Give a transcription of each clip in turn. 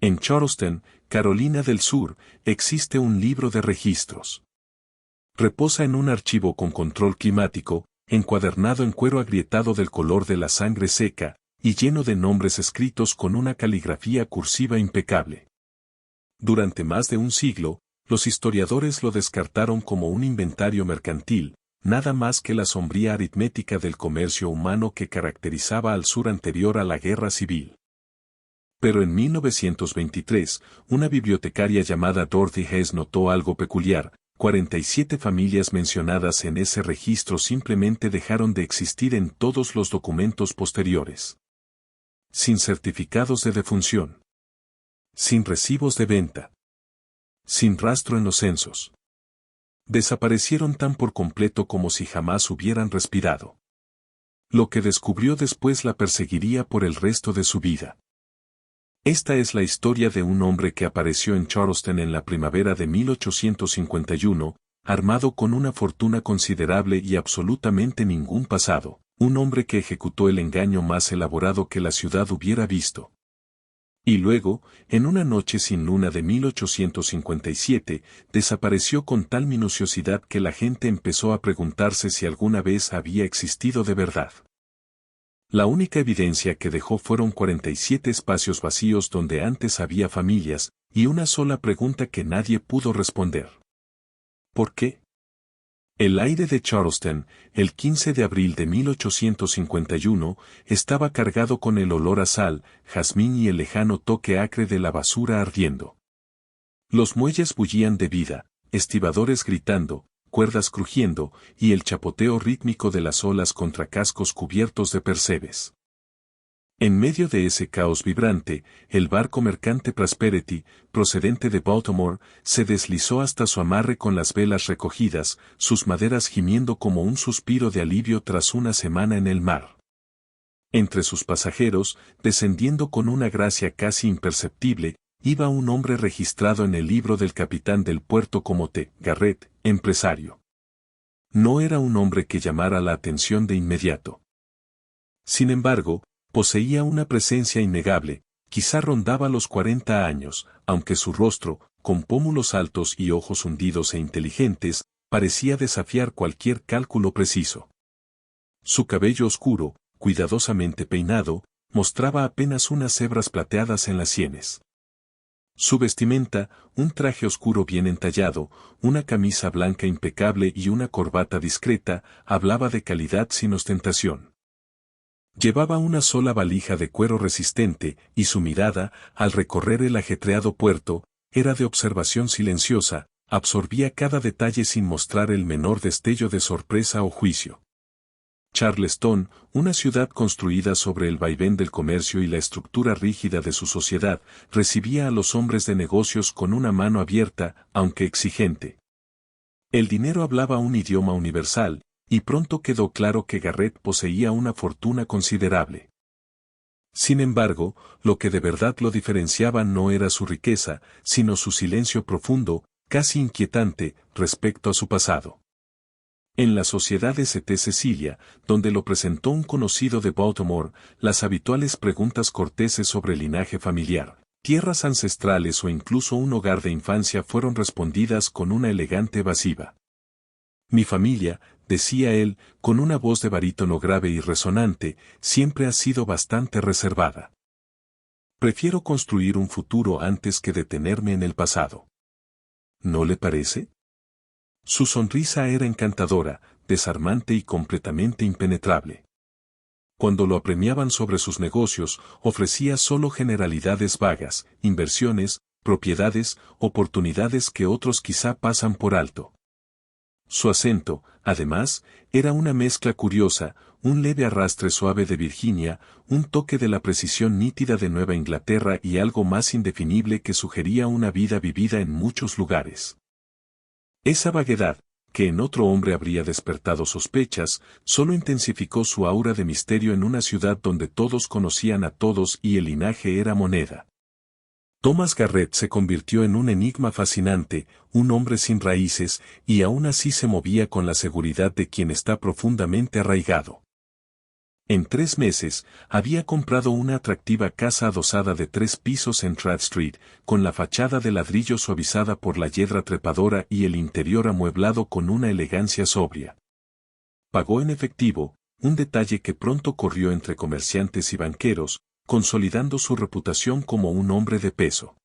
En Charleston, Carolina del Sur, existe un libro de registros. Reposa en un archivo con control climático, encuadernado en cuero agrietado del color de la sangre seca, y lleno de nombres escritos con una caligrafía cursiva impecable. Durante más de un siglo, los historiadores lo descartaron como un inventario mercantil, nada más que la sombría aritmética del comercio humano que caracterizaba al sur anterior a la Guerra Civil. Pero en 1923, una bibliotecaria llamada Dorothy Hess notó algo peculiar: 47 familias mencionadas en ese registro simplemente dejaron de existir en todos los documentos posteriores. Sin certificados de defunción. Sin recibos de venta. Sin rastro en los censos. Desaparecieron tan por completo como si jamás hubieran respirado. Lo que descubrió después la perseguiría por el resto de su vida. Esta es la historia de un hombre que apareció en Charleston en la primavera de 1851, armado con una fortuna considerable y absolutamente ningún pasado, un hombre que ejecutó el engaño más elaborado que la ciudad hubiera visto. Y luego, en una noche sin luna de 1857, desapareció con tal minuciosidad que la gente empezó a preguntarse si alguna vez había existido de verdad. La única evidencia que dejó fueron 47 espacios vacíos donde antes había familias, y una sola pregunta que nadie pudo responder. ¿Por qué? El aire de Charleston, el 15 de abril de 1851, estaba cargado con el olor a sal, jazmín y el lejano toque acre de la basura ardiendo. Los muelles bullían de vida, estibadores gritando, cuerdas crujiendo, y el chapoteo rítmico de las olas contra cascos cubiertos de percebes. En medio de ese caos vibrante, el barco mercante Prosperity, procedente de Baltimore, se deslizó hasta su amarre con las velas recogidas, sus maderas gimiendo como un suspiro de alivio tras una semana en el mar. Entre sus pasajeros, descendiendo con una gracia casi imperceptible, iba un hombre registrado en el libro del capitán del puerto como T. Garrett, empresario. No era un hombre que llamara la atención de inmediato. Sin embargo, poseía una presencia innegable, quizá rondaba los 40 años, aunque su rostro, con pómulos altos y ojos hundidos e inteligentes, parecía desafiar cualquier cálculo preciso. Su cabello oscuro, cuidadosamente peinado, mostraba apenas unas hebras plateadas en las sienes. Su vestimenta, un traje oscuro bien entallado, una camisa blanca impecable y una corbata discreta, hablaba de calidad sin ostentación. Llevaba una sola valija de cuero resistente, y su mirada, al recorrer el ajetreado puerto, era de observación silenciosa, absorbía cada detalle sin mostrar el menor destello de sorpresa o juicio. Charleston, una ciudad construida sobre el vaivén del comercio y la estructura rígida de su sociedad, recibía a los hombres de negocios con una mano abierta, aunque exigente. El dinero hablaba un idioma universal, y pronto quedó claro que Garrett poseía una fortuna considerable. Sin embargo, lo que de verdad lo diferenciaba no era su riqueza, sino su silencio profundo, casi inquietante, respecto a su pasado. En la sociedad de St. Cecilia, donde lo presentó un conocido de Baltimore, las habituales preguntas corteses sobre linaje familiar, tierras ancestrales o incluso un hogar de infancia fueron respondidas con una elegante evasiva. Mi familia, decía él, con una voz de barítono grave y resonante, siempre ha sido bastante reservada. Prefiero construir un futuro antes que detenerme en el pasado. ¿No le parece? Su sonrisa era encantadora, desarmante y completamente impenetrable. Cuando lo apremiaban sobre sus negocios, ofrecía solo generalidades vagas, inversiones, propiedades, oportunidades que otros quizá pasan por alto. Su acento, además, era una mezcla curiosa, un leve arrastre suave de Virginia, un toque de la precisión nítida de Nueva Inglaterra y algo más indefinible que sugería una vida vivida en muchos lugares. Esa vaguedad, que en otro hombre habría despertado sospechas, solo intensificó su aura de misterio en una ciudad donde todos conocían a todos y el linaje era moneda. Thomas Garrett se convirtió en un enigma fascinante, un hombre sin raíces, y aún así se movía con la seguridad de quien está profundamente arraigado. En 3 meses, había comprado una atractiva casa adosada de 3 pisos en Tradd Street, con la fachada de ladrillo suavizada por la hiedra trepadora y el interior amueblado con una elegancia sobria. Pagó en efectivo, un detalle que pronto corrió entre comerciantes y banqueros, consolidando su reputación como un hombre de peso.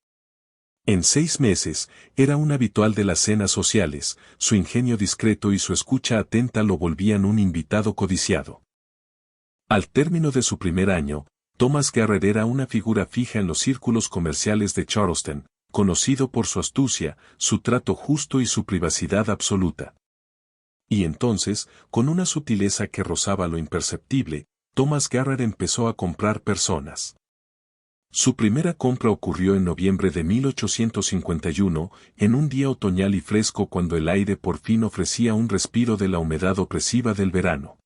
En 6 meses, era un habitual de las cenas sociales, su ingenio discreto y su escucha atenta lo volvían un invitado codiciado. Al término de su primer año, Thomas Garrett era una figura fija en los círculos comerciales de Charleston, conocido por su astucia, su trato justo y su privacidad absoluta. Y entonces, con una sutileza que rozaba lo imperceptible, Thomas Garrett empezó a comprar personas. Su primera compra ocurrió en noviembre de 1851, en un día otoñal y fresco cuando el aire por fin ofrecía un respiro de la humedad opresiva del verano.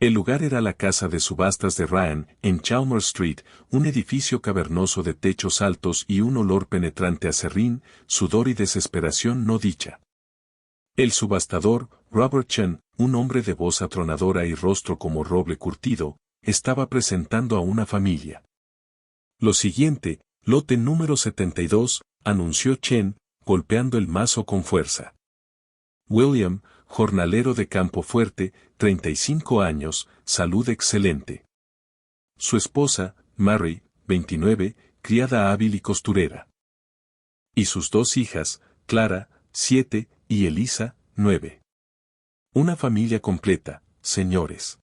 El lugar era la casa de subastas de Ryan, en Chalmers Street, un edificio cavernoso de techos altos y un olor penetrante a serrín, sudor y desesperación no dicha. El subastador, Robert Chen, un hombre de voz atronadora y rostro como roble curtido, estaba presentando a una familia. Lo siguiente, lote número 72, anunció Chen, golpeando el mazo con fuerza. William, jornalero de campo fuerte, 35 años, salud excelente. Su esposa, Mary, 29, criada hábil y costurera. Y sus 2 hijas, Clara, 7, y Elisa, 9. Una familia completa, señores.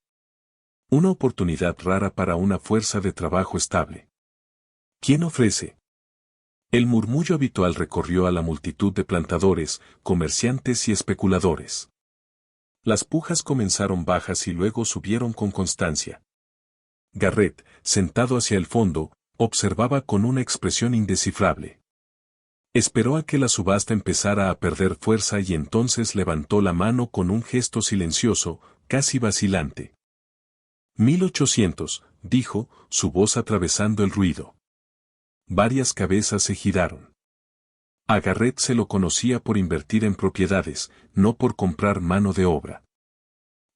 Una oportunidad rara para una fuerza de trabajo estable. ¿Quién ofrece? El murmullo habitual recorrió a la multitud de plantadores, comerciantes y especuladores. Las pujas comenzaron bajas y luego subieron con constancia. Garrett, sentado hacia el fondo, observaba con una expresión indescifrable. Esperó a que la subasta empezara a perder fuerza y entonces levantó la mano con un gesto silencioso, casi vacilante. 1800, dijo, su voz atravesando el ruido. Varias cabezas se giraron. A Garrett se lo conocía por invertir en propiedades, no por comprar mano de obra.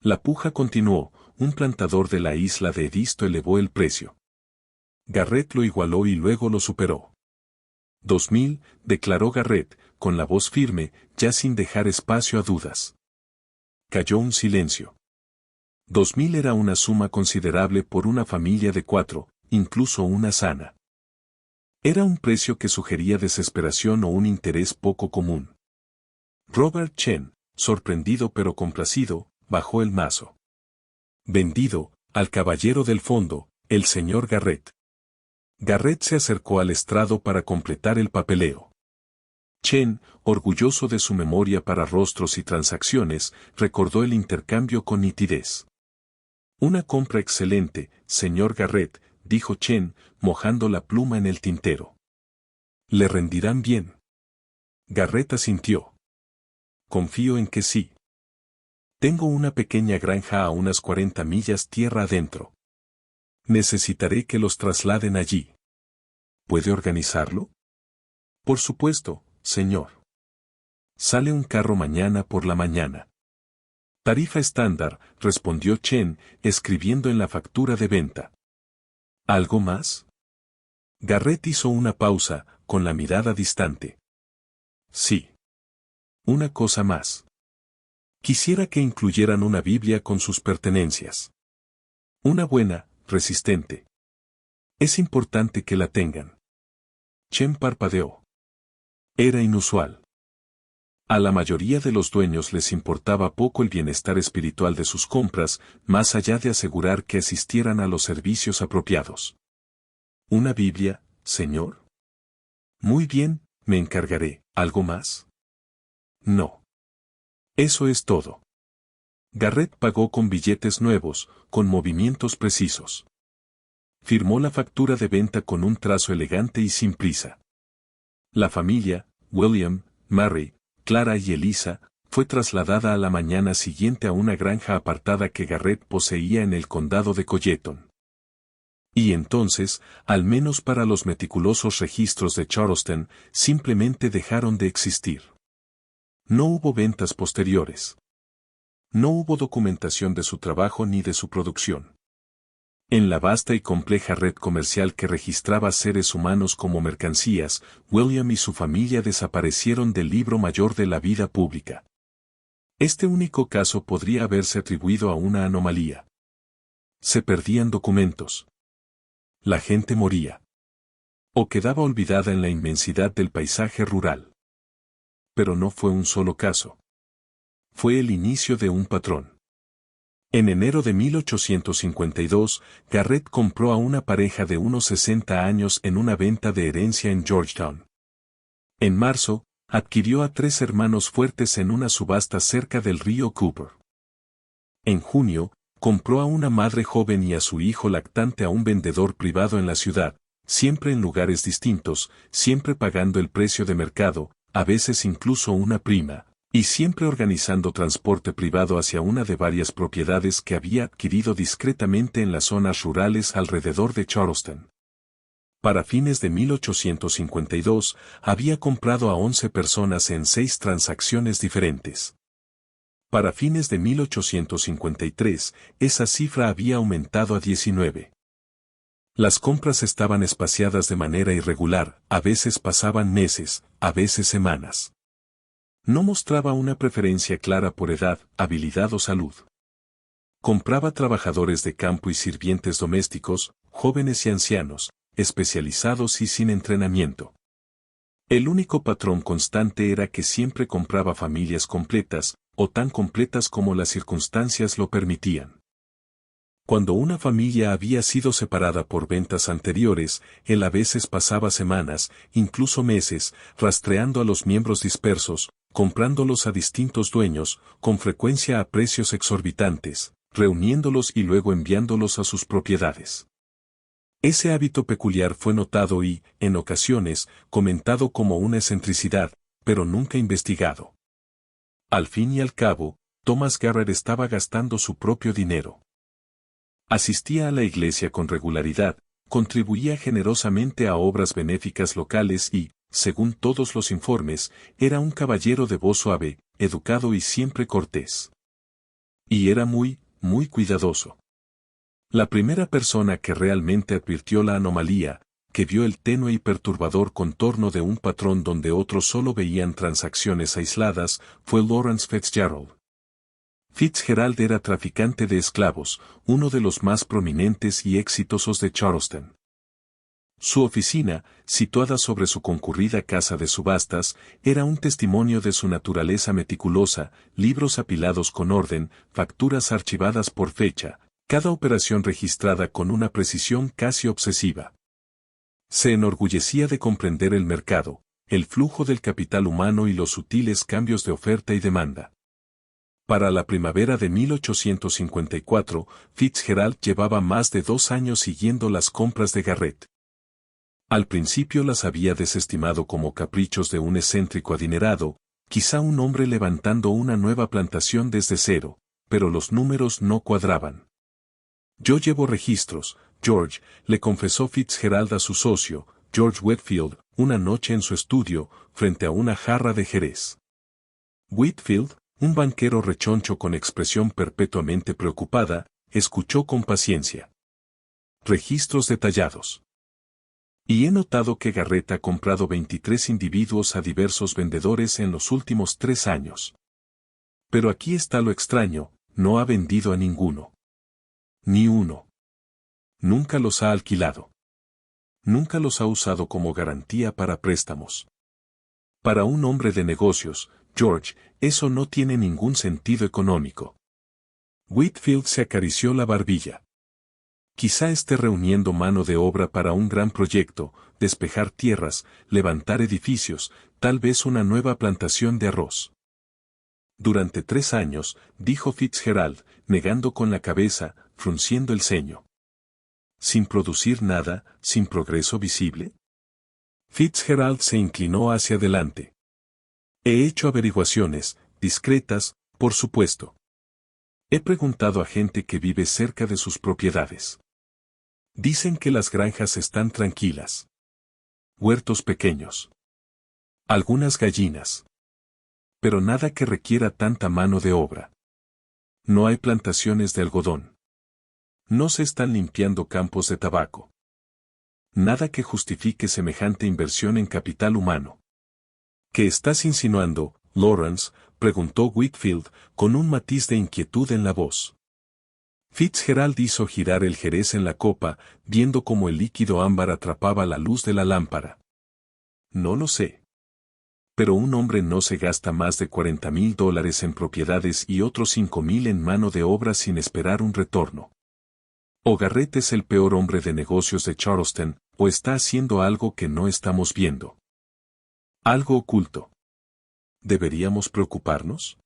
La puja continuó, un plantador de la isla de Edisto elevó el precio. Garrett lo igualó y luego lo superó. 2000, declaró Garrett, con la voz firme, ya sin dejar espacio a dudas. Cayó un silencio. 2000 era una suma considerable por una familia de 4, incluso una sana. Era un precio que sugería desesperación o un interés poco común. Robert Chen, sorprendido pero complacido, bajó el mazo. Vendido, al caballero del fondo, el señor Garrett. Garrett se acercó al estrado para completar el papeleo. Chen, orgulloso de su memoria para rostros y transacciones, recordó el intercambio con nitidez. Una compra excelente, señor Garrett, dijo Chen, mojando la pluma en el tintero. ¿Le rendirán bien? Garrett asintió. Confío en que sí. Tengo una pequeña granja a unas 40 millas tierra adentro. Necesitaré que los trasladen allí. ¿Puede organizarlo? Por supuesto, señor. Sale un carro mañana por la mañana. Tarifa estándar, respondió Chen, escribiendo en la factura de venta. ¿Algo más? Garrett hizo una pausa, con la mirada distante. Sí. Una cosa más. Quisiera que incluyeran una Biblia con sus pertenencias. Una buena, resistente. Es importante que la tengan. Chen parpadeó. Era inusual. A la mayoría de los dueños les importaba poco el bienestar espiritual de sus compras, más allá de asegurar que asistieran a los servicios apropiados. ¿Una Biblia, señor? Muy bien, me encargaré. ¿Algo más? No. Eso es todo. Garrett pagó con billetes nuevos, con movimientos precisos. Firmó la factura de venta con un trazo elegante y sin prisa. La familia, William, Mary, Clara y Elisa, fue trasladada a la mañana siguiente a una granja apartada que Garrett poseía en el condado de Colleton. Y entonces, al menos para los meticulosos registros de Charleston, simplemente dejaron de existir. No hubo ventas posteriores. No hubo documentación de su trabajo ni de su producción. En la vasta y compleja red comercial que registraba seres humanos como mercancías, William y su familia desaparecieron del libro mayor de la vida pública. Este único caso podría haberse atribuido a una anomalía. Se perdían documentos. La gente moría. O quedaba olvidada en la inmensidad del paisaje rural. Pero no fue un solo caso. Fue el inicio de un patrón. En enero de 1852, Garrett compró a una pareja de unos 60 años en una venta de herencia en Georgetown. En marzo, adquirió a 3 hermanos fuertes en una subasta cerca del río Cooper. En junio, compró a una madre joven y a su hijo lactante a un vendedor privado en la ciudad, siempre en lugares distintos, siempre pagando el precio de mercado, a veces incluso una prima, y siempre organizando transporte privado hacia una de varias propiedades que había adquirido discretamente en las zonas rurales alrededor de Charleston. Para fines de 1852, había comprado a 11 personas en 6 transacciones diferentes. Para fines de 1853, esa cifra había aumentado a 19. Las compras estaban espaciadas de manera irregular, a veces pasaban meses, a veces semanas. No mostraba una preferencia clara por edad, habilidad o salud. Compraba trabajadores de campo y sirvientes domésticos, jóvenes y ancianos, especializados y sin entrenamiento. El único patrón constante era que siempre compraba familias completas, o tan completas como las circunstancias lo permitían. Cuando una familia había sido separada por ventas anteriores, él a veces pasaba semanas, incluso meses, rastreando a los miembros dispersos, comprándolos a distintos dueños, con frecuencia a precios exorbitantes, reuniéndolos y luego enviándolos a sus propiedades. Ese hábito peculiar fue notado y, en ocasiones, comentado como una excentricidad, pero nunca investigado. Al fin y al cabo, Thomas Garrett estaba gastando su propio dinero. Asistía a la iglesia con regularidad, contribuía generosamente a obras benéficas locales y, según todos los informes, era un caballero de voz suave, educado y siempre cortés. Y era muy cuidadoso. La primera persona que realmente advirtió la anomalía, que vio el tenue y perturbador contorno de un patrón donde otros solo veían transacciones aisladas, fue Lawrence Fitzgerald. Fitzgerald era traficante de esclavos, uno de los más prominentes y exitosos de Charleston. Su oficina, situada sobre su concurrida casa de subastas, era un testimonio de su naturaleza meticulosa, libros apilados con orden, facturas archivadas por fecha, cada operación registrada con una precisión casi obsesiva. Se enorgullecía de comprender el mercado, el flujo del capital humano y los sutiles cambios de oferta y demanda. Para la primavera de 1854, Fitzgerald llevaba más de 2 años siguiendo las compras de Garrett. Al principio las había desestimado como caprichos de un excéntrico adinerado, quizá un hombre levantando una nueva plantación desde cero, pero los números no cuadraban. Yo llevo registros, George, le confesó Fitzgerald a su socio, George Whitfield, una noche en su estudio, frente a una jarra de jerez. Whitfield, un banquero rechoncho con expresión perpetuamente preocupada, escuchó con paciencia. Registros detallados. Y he notado que Garrett ha comprado 23 individuos a diversos vendedores en los últimos 3 años. Pero aquí está lo extraño, no ha vendido a ninguno. Ni uno. Nunca los ha alquilado. Nunca los ha usado como garantía para préstamos. Para un hombre de negocios, George, eso no tiene ningún sentido económico. Whitfield se acarició la barbilla. Quizá esté reuniendo mano de obra para un gran proyecto, despejar tierras, levantar edificios, tal vez una nueva plantación de arroz. Durante 3 años, dijo Fitzgerald, negando con la cabeza, frunciendo el ceño. ¿Sin producir nada, sin progreso visible? Fitzgerald se inclinó hacia adelante. He hecho averiguaciones, discretas, por supuesto. He preguntado a gente que vive cerca de sus propiedades. Dicen que las granjas están tranquilas. Huertos pequeños. Algunas gallinas. Pero nada que requiera tanta mano de obra. No hay plantaciones de algodón. No se están limpiando campos de tabaco. Nada que justifique semejante inversión en capital humano. ¿Qué estás insinuando, Lawrence?, preguntó Whitfield, con un matiz de inquietud en la voz. Fitzgerald hizo girar el jerez en la copa, viendo cómo el líquido ámbar atrapaba la luz de la lámpara. No lo sé. Pero un hombre no se gasta más de $40,000 en propiedades y otros 5,000 en mano de obra sin esperar un retorno. O Garrett es el peor hombre de negocios de Charleston, o está haciendo algo que no estamos viendo. Algo oculto. ¿Deberíamos preocuparnos?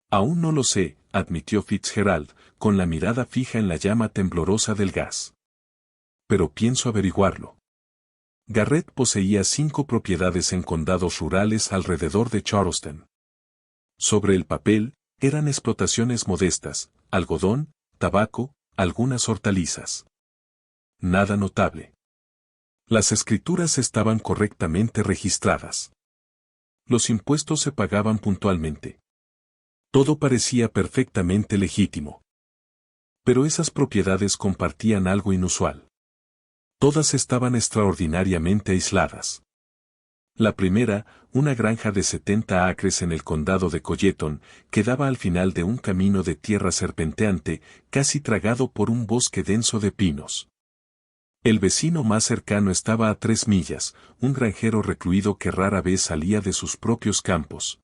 Aún no lo sé, admitió Fitzgerald, con la mirada fija en la llama temblorosa del gas. Pero pienso averiguarlo. Garrett poseía 5 propiedades en condados rurales alrededor de Charleston. Sobre el papel, eran explotaciones modestas, algodón, tabaco, algunas hortalizas. Nada notable. Las escrituras estaban correctamente registradas. Los impuestos se pagaban puntualmente. Todo parecía perfectamente legítimo. Pero esas propiedades compartían algo inusual. Todas estaban extraordinariamente aisladas. La primera, una granja de 70 acres en el condado de Colleton, quedaba al final de un camino de tierra serpenteante, casi tragado por un bosque denso de pinos. El vecino más cercano estaba a 3 millas, un granjero recluido que rara vez salía de sus propios campos.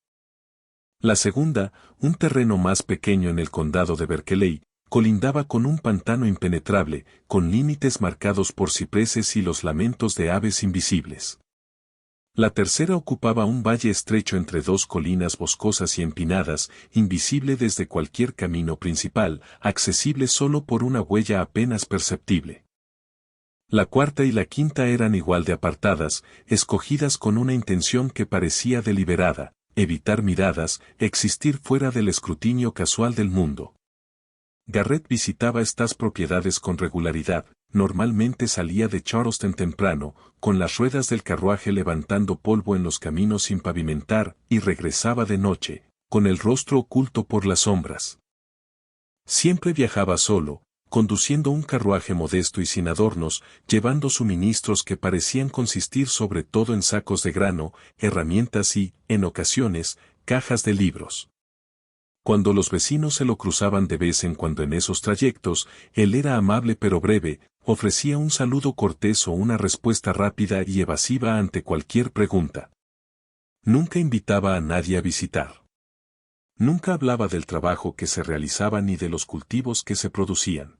La segunda, un terreno más pequeño en el condado de Berkeley, colindaba con un pantano impenetrable, con límites marcados por cipreses y los lamentos de aves invisibles. La tercera ocupaba un valle estrecho entre 2 colinas boscosas y empinadas, invisible desde cualquier camino principal, accesible solo por una huella apenas perceptible. La cuarta y la quinta eran igual de apartadas, escogidas con una intención que parecía deliberada: evitar miradas, existir fuera del escrutinio casual del mundo. Garrett visitaba estas propiedades con regularidad, normalmente salía de Charleston temprano, con las ruedas del carruaje levantando polvo en los caminos sin pavimentar, y regresaba de noche, con el rostro oculto por las sombras. Siempre viajaba solo, conduciendo un carruaje modesto y sin adornos, llevando suministros que parecían consistir sobre todo en sacos de grano, herramientas y, en ocasiones, cajas de libros. Cuando los vecinos se lo cruzaban de vez en cuando en esos trayectos, él era amable pero breve, ofrecía un saludo cortés o una respuesta rápida y evasiva ante cualquier pregunta. Nunca invitaba a nadie a visitar. Nunca hablaba del trabajo que se realizaba ni de los cultivos que se producían.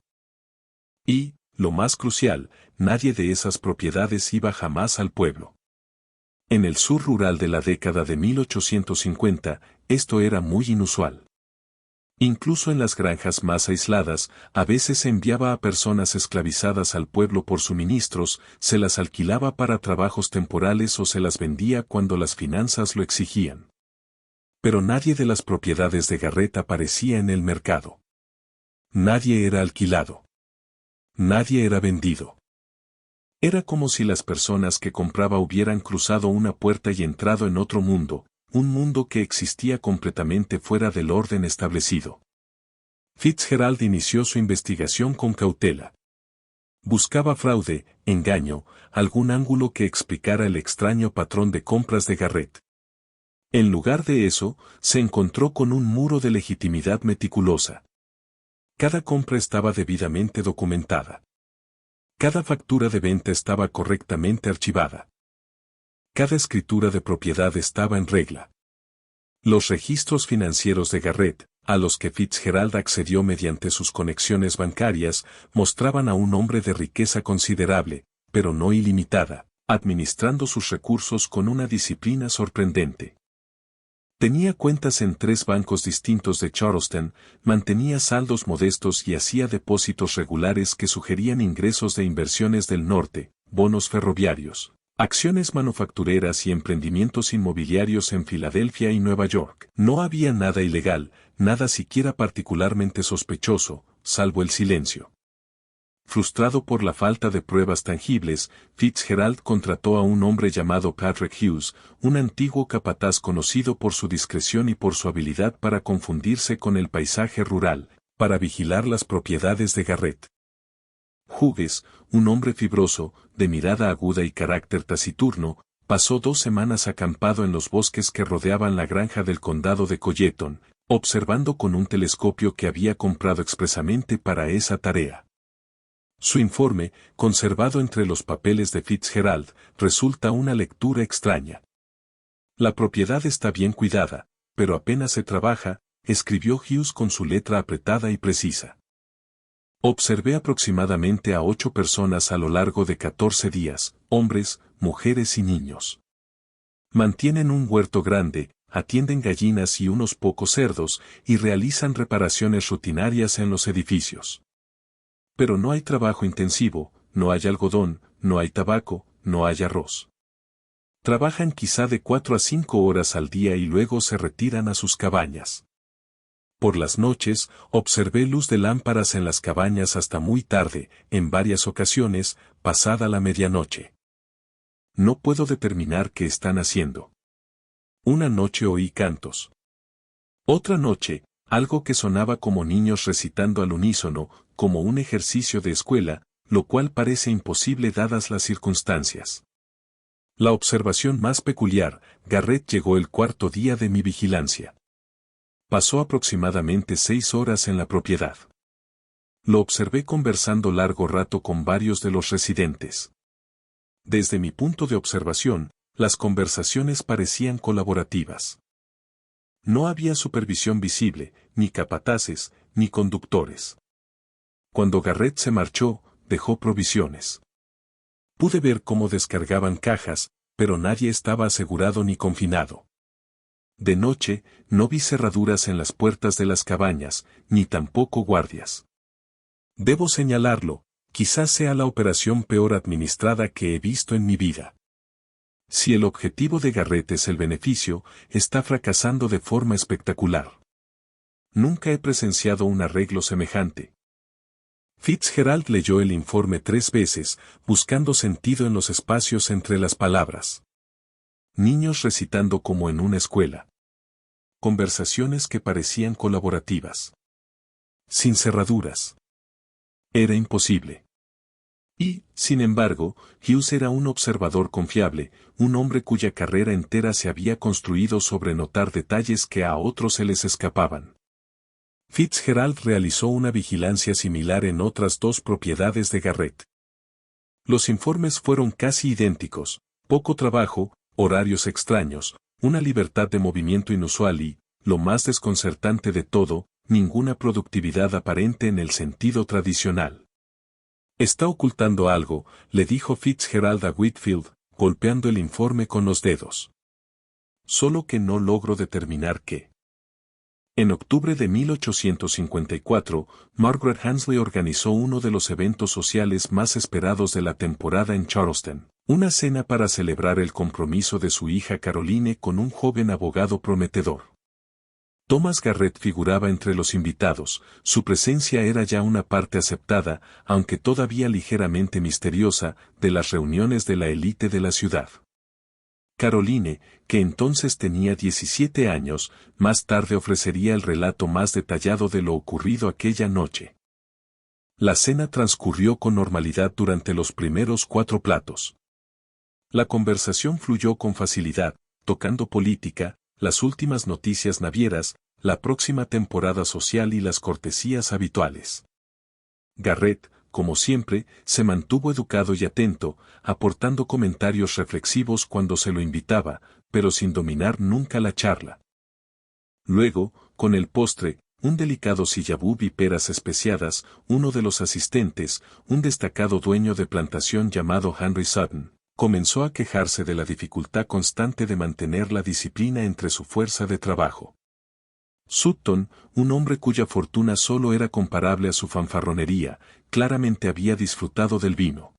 Y, lo más crucial, nadie de esas propiedades iba jamás al pueblo. En el sur rural de la década de 1850, esto era muy inusual. Incluso en las granjas más aisladas, a veces se enviaba a personas esclavizadas al pueblo por suministros, se las alquilaba para trabajos temporales o se las vendía cuando las finanzas lo exigían. Pero nadie de las propiedades de Garrett aparecía en el mercado. Nadie era alquilado. Nadie era vendido. Era como si las personas que compraba hubieran cruzado una puerta y entrado en otro mundo, un mundo que existía completamente fuera del orden establecido. Fitzgerald inició su investigación con cautela. Buscaba fraude, engaño, algún ángulo que explicara el extraño patrón de compras de Garrett. En lugar de eso, se encontró con un muro de legitimidad meticulosa. Cada compra estaba debidamente documentada. Cada factura de venta estaba correctamente archivada. Cada escritura de propiedad estaba en regla. Los registros financieros de Garrett, a los que Fitzgerald accedió mediante sus conexiones bancarias, mostraban a un hombre de riqueza considerable, pero no ilimitada, administrando sus recursos con una disciplina sorprendente. Tenía cuentas en 3 bancos distintos de Charleston, mantenía saldos modestos y hacía depósitos regulares que sugerían ingresos de inversiones del norte, bonos ferroviarios, acciones manufactureras y emprendimientos inmobiliarios en Filadelfia y Nueva York. No había nada ilegal, nada siquiera particularmente sospechoso, salvo el silencio. Frustrado por la falta de pruebas tangibles, Fitzgerald contrató a un hombre llamado Patrick Hughes, un antiguo capataz conocido por su discreción y por su habilidad para confundirse con el paisaje rural, para vigilar las propiedades de Garrett. Hughes, un hombre fibroso, de mirada aguda y carácter taciturno, pasó 2 semanas acampado en los bosques que rodeaban la granja del condado de Colleton, observando con un telescopio que había comprado expresamente para esa tarea. Su informe, conservado entre los papeles de Fitzgerald, resulta una lectura extraña. La propiedad está bien cuidada, pero apenas se trabaja, escribió Hughes con su letra apretada y precisa. Observé aproximadamente a 8 personas a lo largo de 14 días, hombres, mujeres y niños. Mantienen un huerto grande, atienden gallinas y unos pocos cerdos, y realizan reparaciones rutinarias en los edificios. Pero no hay trabajo intensivo, no hay algodón, no hay tabaco, no hay arroz. Trabajan quizá de 4 a 5 horas al día y luego se retiran a sus cabañas. Por las noches, observé luz de lámparas en las cabañas hasta muy tarde, en varias ocasiones, pasada la medianoche. No puedo determinar qué están haciendo. Una noche oí cantos. Otra noche, algo que sonaba como niños recitando al unísono, como un ejercicio de escuela, lo cual parece imposible dadas las circunstancias. La observación más peculiar, Garrett llegó el 4.º día de mi vigilancia. Pasó aproximadamente 6 horas en la propiedad. Lo observé conversando largo rato con varios de los residentes. Desde mi punto de observación, las conversaciones parecían colaborativas. No había supervisión visible, ni capataces, ni conductores. Cuando Garrett se marchó, dejó provisiones. Pude ver cómo descargaban cajas, pero nadie estaba asegurado ni confinado. De noche, no vi cerraduras en las puertas de las cabañas, ni tampoco guardias. Debo señalarlo, quizás sea la operación peor administrada que he visto en mi vida. Si el objetivo de Garrett es el beneficio, está fracasando de forma espectacular. Nunca he presenciado un arreglo semejante. Fitzgerald leyó el informe 3 veces, buscando sentido en los espacios entre las palabras. Niños recitando como en una escuela. Conversaciones que parecían colaborativas. Sin cerraduras. Era imposible. Y, sin embargo, Hughes era un observador confiable, un hombre cuya carrera entera se había construido sobre notar detalles que a otros se les escapaban. Fitzgerald realizó una vigilancia similar en otras 2 propiedades de Garrett. Los informes fueron casi idénticos, poco trabajo, horarios extraños, una libertad de movimiento inusual y, lo más desconcertante de todo, ninguna productividad aparente en el sentido tradicional. Está ocultando algo, le dijo Fitzgerald a Whitfield, golpeando el informe con los dedos. Solo que no logro determinar qué. En octubre de 1854, Margaret Hansley organizó uno de los eventos sociales más esperados de la temporada en Charleston, una cena para celebrar el compromiso de su hija Caroline con un joven abogado prometedor. Thomas Garrett figuraba entre los invitados, su presencia era ya una parte aceptada, aunque todavía ligeramente misteriosa, de las reuniones de la élite de la ciudad. Caroline, que entonces tenía 17 años, más tarde ofrecería el relato más detallado de lo ocurrido aquella noche. La cena transcurrió con normalidad durante los primeros 4 platos. La conversación fluyó con facilidad, tocando política, las últimas noticias navieras, la próxima temporada social y las cortesías habituales. Garrett, como siempre, se mantuvo educado y atento, aportando comentarios reflexivos cuando se lo invitaba, pero sin dominar nunca la charla. Luego, con el postre, un delicado sillabub y peras especiadas, uno de los asistentes, un destacado dueño de plantación llamado Henry Sutton, comenzó a quejarse de la dificultad constante de mantener la disciplina entre su fuerza de trabajo. Sutton, un hombre cuya fortuna solo era comparable a su fanfarronería, claramente había disfrutado del vino.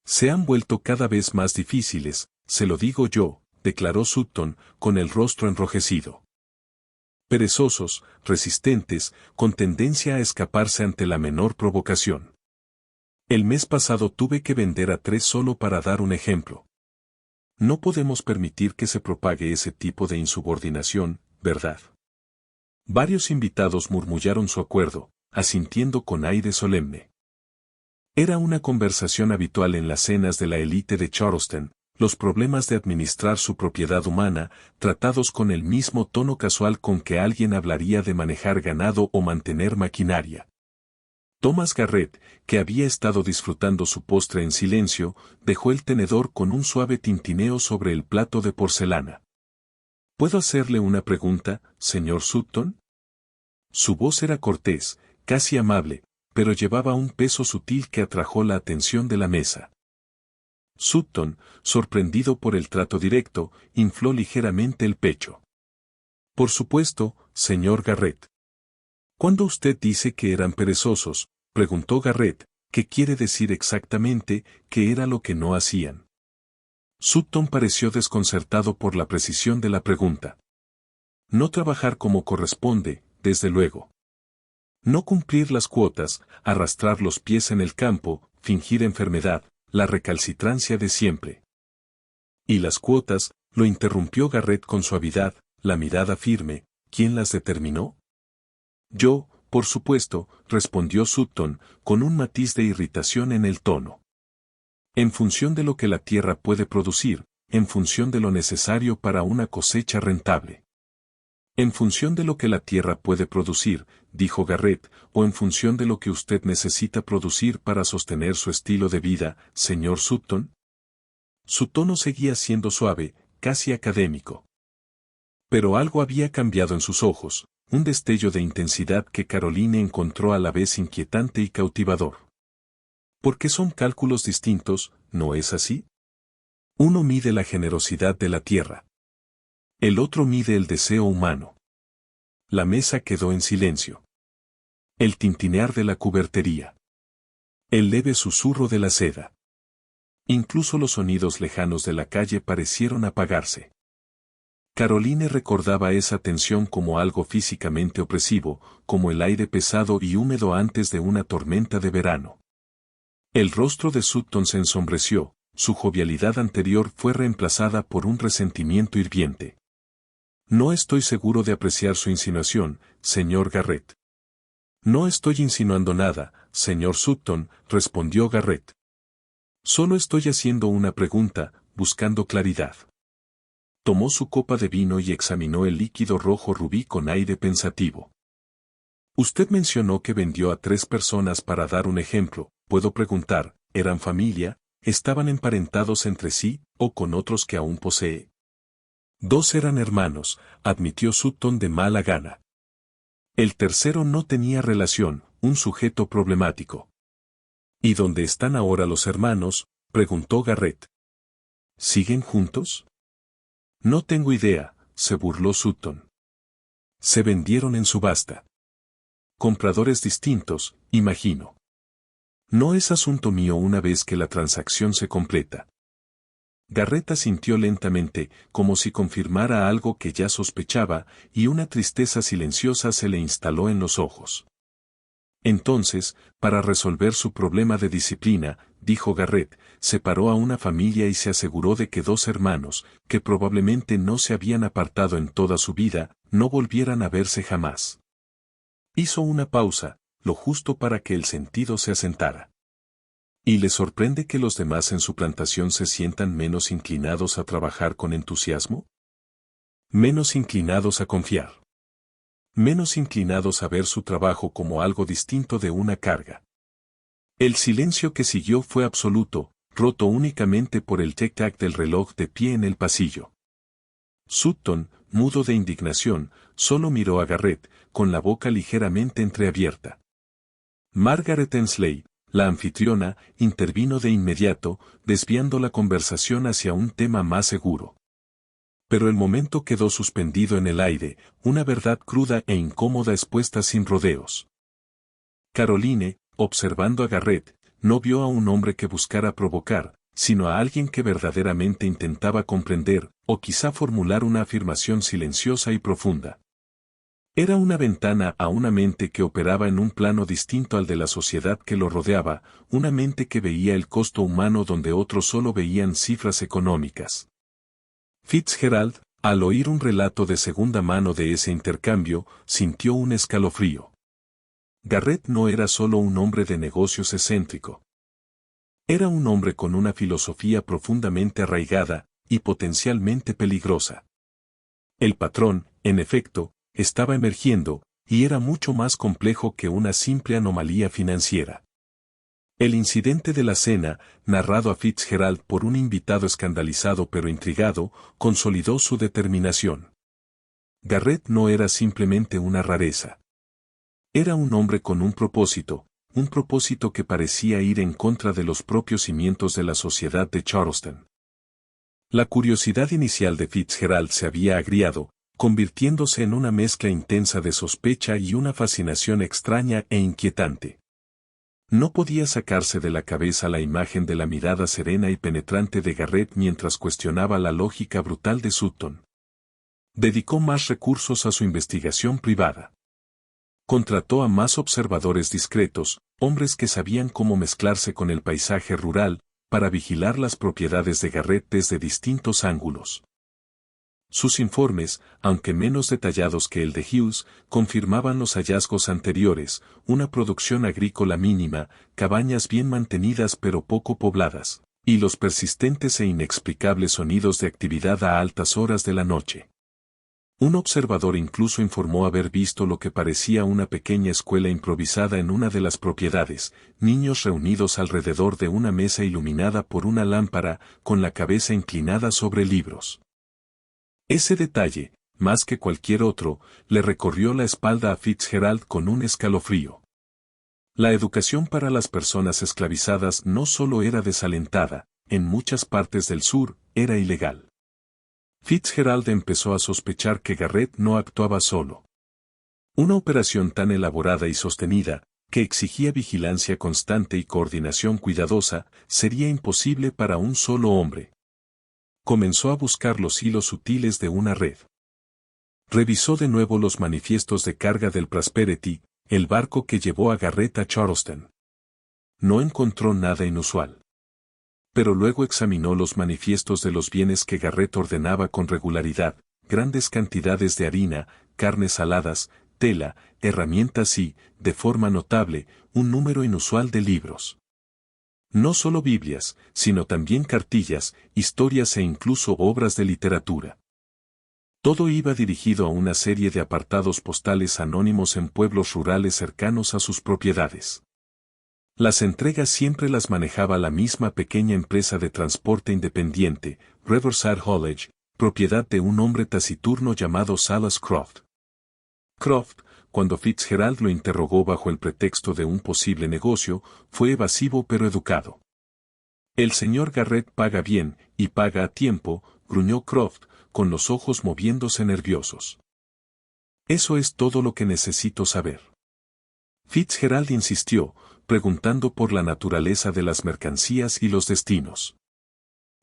Se han vuelto cada vez más difíciles, se lo digo yo, declaró Sutton, con el rostro enrojecido. Perezosos, resistentes, con tendencia a escaparse ante la menor provocación. El mes pasado tuve que vender a 3 solo para dar un ejemplo. No podemos permitir que se propague ese tipo de insubordinación, ¿verdad? Varios invitados murmullaron su acuerdo, asintiendo con aire solemne. Era una conversación habitual en las cenas de la élite de Charleston, los problemas de administrar su propiedad humana, tratados con el mismo tono casual con que alguien hablaría de manejar ganado o mantener maquinaria. Thomas Garrett, que había estado disfrutando su postre en silencio, dejó el tenedor con un suave tintineo sobre el plato de porcelana. ¿Puedo hacerle una pregunta, señor Sutton? Su voz era cortés, casi amable, pero llevaba un peso sutil que atrajo la atención de la mesa. Sutton, sorprendido por el trato directo, infló ligeramente el pecho. Por supuesto, señor Garrett. Cuando usted dice que eran perezosos, preguntó Garrett, ¿qué quiere decir exactamente qué era lo que no hacían? Sutton pareció desconcertado por la precisión de la pregunta. No trabajar como corresponde, desde luego. No cumplir las cuotas, arrastrar los pies en el campo, fingir enfermedad, la recalcitrancia de siempre. ¿Y las cuotas? Lo interrumpió Garrett con suavidad, la mirada firme, ¿quién las determinó? Yo, por supuesto, respondió Sutton, con un matiz de irritación en el tono. En función de lo que la tierra puede producir, en función de lo necesario para una cosecha rentable. En función de lo que la tierra puede producir, dijo Garrett, o en función de lo que usted necesita producir para sostener su estilo de vida, señor Sutton. Su tono seguía siendo suave, casi académico. Pero algo había cambiado en sus ojos, un destello de intensidad que Caroline encontró a la vez inquietante y cautivador. Porque son cálculos distintos, ¿no es así? Uno mide la generosidad de la tierra. El otro mide el deseo humano. La mesa quedó en silencio. El tintinear de la cubertería. El leve susurro de la seda. Incluso los sonidos lejanos de la calle parecieron apagarse. Caroline recordaba esa tensión como algo físicamente opresivo, como el aire pesado y húmedo antes de una tormenta de verano. El rostro de Sutton se ensombreció, su jovialidad anterior fue reemplazada por un resentimiento hirviente. No estoy seguro de apreciar su insinuación, señor Garrett. No estoy insinuando nada, señor Sutton, respondió Garrett. Solo estoy haciendo una pregunta, buscando claridad. Tomó su copa de vino y examinó el líquido rojo rubí con aire pensativo. Usted mencionó que vendió a 3 personas para dar un ejemplo, puedo preguntar, ¿eran familia, estaban emparentados entre sí, o con otros que aún posee? 2 eran hermanos, admitió Sutton de mala gana. El tercero no tenía relación, un sujeto problemático. ¿Y dónde están ahora los hermanos?, preguntó Garrett. ¿Siguen juntos? No tengo idea, se burló Sutton. Se vendieron en subasta. Compradores distintos, imagino. No es asunto mío una vez que la transacción se completa. Garrett asintió lentamente, como si confirmara algo que ya sospechaba, y una tristeza silenciosa se le instaló en los ojos. Entonces, para resolver su problema de disciplina, dijo Garrett, separó a una familia y se aseguró de que 2 hermanos, que probablemente no se habían apartado en toda su vida, no volvieran a verse jamás. Hizo una pausa, lo justo para que el sentido se asentara. ¿Y le sorprende que los demás en su plantación se sientan menos inclinados a trabajar con entusiasmo? Menos inclinados a confiar. Menos inclinados a ver su trabajo como algo distinto de una carga. El silencio que siguió fue absoluto, roto únicamente por el tic-tac del reloj de pie en el pasillo. Sutton, mudo de indignación, solo miró a Garrett, con la boca ligeramente entreabierta. Margaret Ensley, la anfitriona, intervino de inmediato, desviando la conversación hacia un tema más seguro. Pero el momento quedó suspendido en el aire, una verdad cruda e incómoda expuesta sin rodeos. Caroline, observando a Garrett, no vio a un hombre que buscara provocar, sino a alguien que verdaderamente intentaba comprender, o quizá formular una afirmación silenciosa y profunda. Era una ventana a una mente que operaba en un plano distinto al de la sociedad que lo rodeaba, una mente que veía el costo humano donde otros solo veían cifras económicas. Fitzgerald, al oír un relato de segunda mano de ese intercambio, sintió un escalofrío. Garrett no era solo un hombre de negocios excéntrico. Era un hombre con una filosofía profundamente arraigada y potencialmente peligrosa. El patrón, en efecto, estaba emergiendo, y era mucho más complejo que una simple anomalía financiera. El incidente de la cena, narrado a Fitzgerald por un invitado escandalizado pero intrigado, consolidó su determinación. Garrett no era simplemente una rareza. Era un hombre con un propósito que parecía ir en contra de los propios cimientos de la sociedad de Charleston. La curiosidad inicial de Fitzgerald se había agriado, convirtiéndose en una mezcla intensa de sospecha y una fascinación extraña e inquietante. No podía sacarse de la cabeza la imagen de la mirada serena y penetrante de Garrett mientras cuestionaba la lógica brutal de Sutton. Dedicó más recursos a su investigación privada. Contrató a más observadores discretos, hombres que sabían cómo mezclarse con el paisaje rural, para vigilar las propiedades de Garrett desde distintos ángulos. Sus informes, aunque menos detallados que el de Hughes, confirmaban los hallazgos anteriores, una producción agrícola mínima, cabañas bien mantenidas pero poco pobladas, y los persistentes e inexplicables sonidos de actividad a altas horas de la noche. Un observador incluso informó haber visto lo que parecía una pequeña escuela improvisada en una de las propiedades, niños reunidos alrededor de una mesa iluminada por una lámpara, con la cabeza inclinada sobre libros. Ese detalle, más que cualquier otro, le recorrió la espalda a Fitzgerald con un escalofrío. La educación para las personas esclavizadas no solo era desalentada, en muchas partes del sur, era ilegal. Fitzgerald empezó a sospechar que Garrett no actuaba solo. Una operación tan elaborada y sostenida, que exigía vigilancia constante y coordinación cuidadosa, sería imposible para un solo hombre. Comenzó a buscar los hilos sutiles de una red. Revisó de nuevo los manifiestos de carga del Prosperity, el barco que llevó a Garrett a Charleston. No encontró nada inusual. Pero luego examinó los manifiestos de los bienes que Garrett ordenaba con regularidad, grandes cantidades de harina, carnes saladas, tela, herramientas y, de forma notable, un número inusual de libros. No solo Biblias, sino también cartillas, historias e incluso obras de literatura. Todo iba dirigido a una serie de apartados postales anónimos en pueblos rurales cercanos a sus propiedades. Las entregas siempre las manejaba la misma pequeña empresa de transporte independiente, Riverside Haulage, propiedad de un hombre taciturno llamado Silas Croft. Croft, cuando Fitzgerald lo interrogó bajo el pretexto de un posible negocio, fue evasivo pero educado. El señor Garrett paga bien, y paga a tiempo, gruñó Croft, con los ojos moviéndose nerviosos. Eso es todo lo que necesito saber. Fitzgerald insistió, preguntando por la naturaleza de las mercancías y los destinos.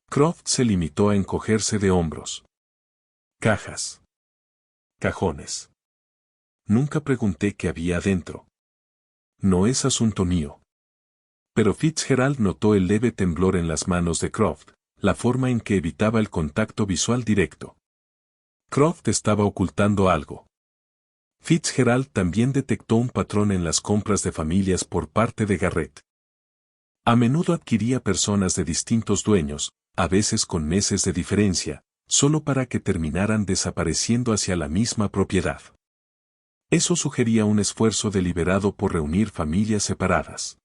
Croft se limitó a encogerse de hombros. Cajas. Cajones. Nunca pregunté qué había adentro. No es asunto mío. Pero Fitzgerald notó el leve temblor en las manos de Croft, la forma en que evitaba el contacto visual directo. Croft estaba ocultando algo. Fitzgerald también detectó un patrón en las compras de familias por parte de Garrett. A menudo adquiría personas de distintos dueños, a veces con meses de diferencia, solo para que terminaran desapareciendo hacia la misma propiedad. Eso sugería un esfuerzo deliberado por reunir familias separadas.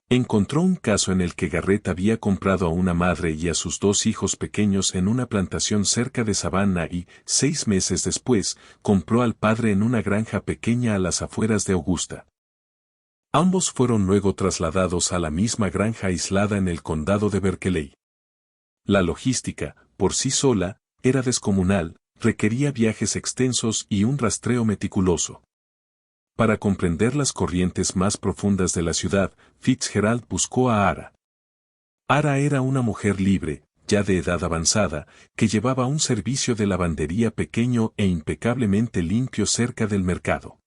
Encontró un caso en el que Garrett había comprado a una madre y a sus 2 hijos pequeños en una plantación cerca de Savannah y, 6 meses después, compró al padre en una granja pequeña a las afueras de Augusta. Ambos fueron luego trasladados a la misma granja aislada en el condado de Berkeley. La logística, por sí sola, era descomunal, requería viajes extensos y un rastreo meticuloso. Para comprender las corrientes más profundas de la ciudad, Fitzgerald buscó a Ara. Ara era una mujer libre, ya de edad avanzada, que llevaba un servicio de lavandería pequeño e impecablemente limpio cerca del mercado.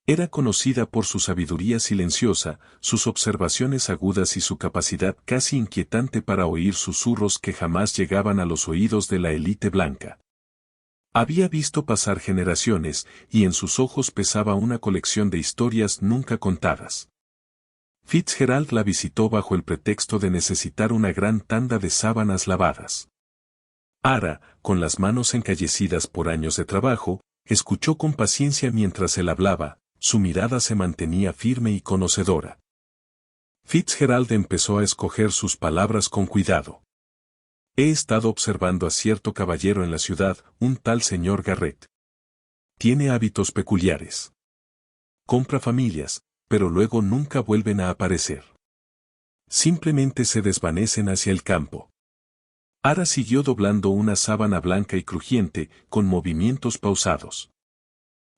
Era conocida por su sabiduría silenciosa, sus observaciones agudas y su capacidad casi inquietante para oír susurros que jamás llegaban a los oídos de la élite blanca. Había visto pasar generaciones, y en sus ojos pesaba una colección de historias nunca contadas. Fitzgerald la visitó bajo el pretexto de necesitar una gran tanda de sábanas lavadas. Ara, con las manos encallecidas por años de trabajo, escuchó con paciencia mientras él hablaba, su mirada se mantenía firme y conocedora. Fitzgerald empezó a escoger sus palabras con cuidado. He estado observando a cierto caballero en la ciudad, un tal señor Garrett. Tiene hábitos peculiares. Compra familias, pero luego nunca vuelven a aparecer. Simplemente se desvanecen hacia el campo. Ara siguió doblando una sábana blanca y crujiente, con movimientos pausados.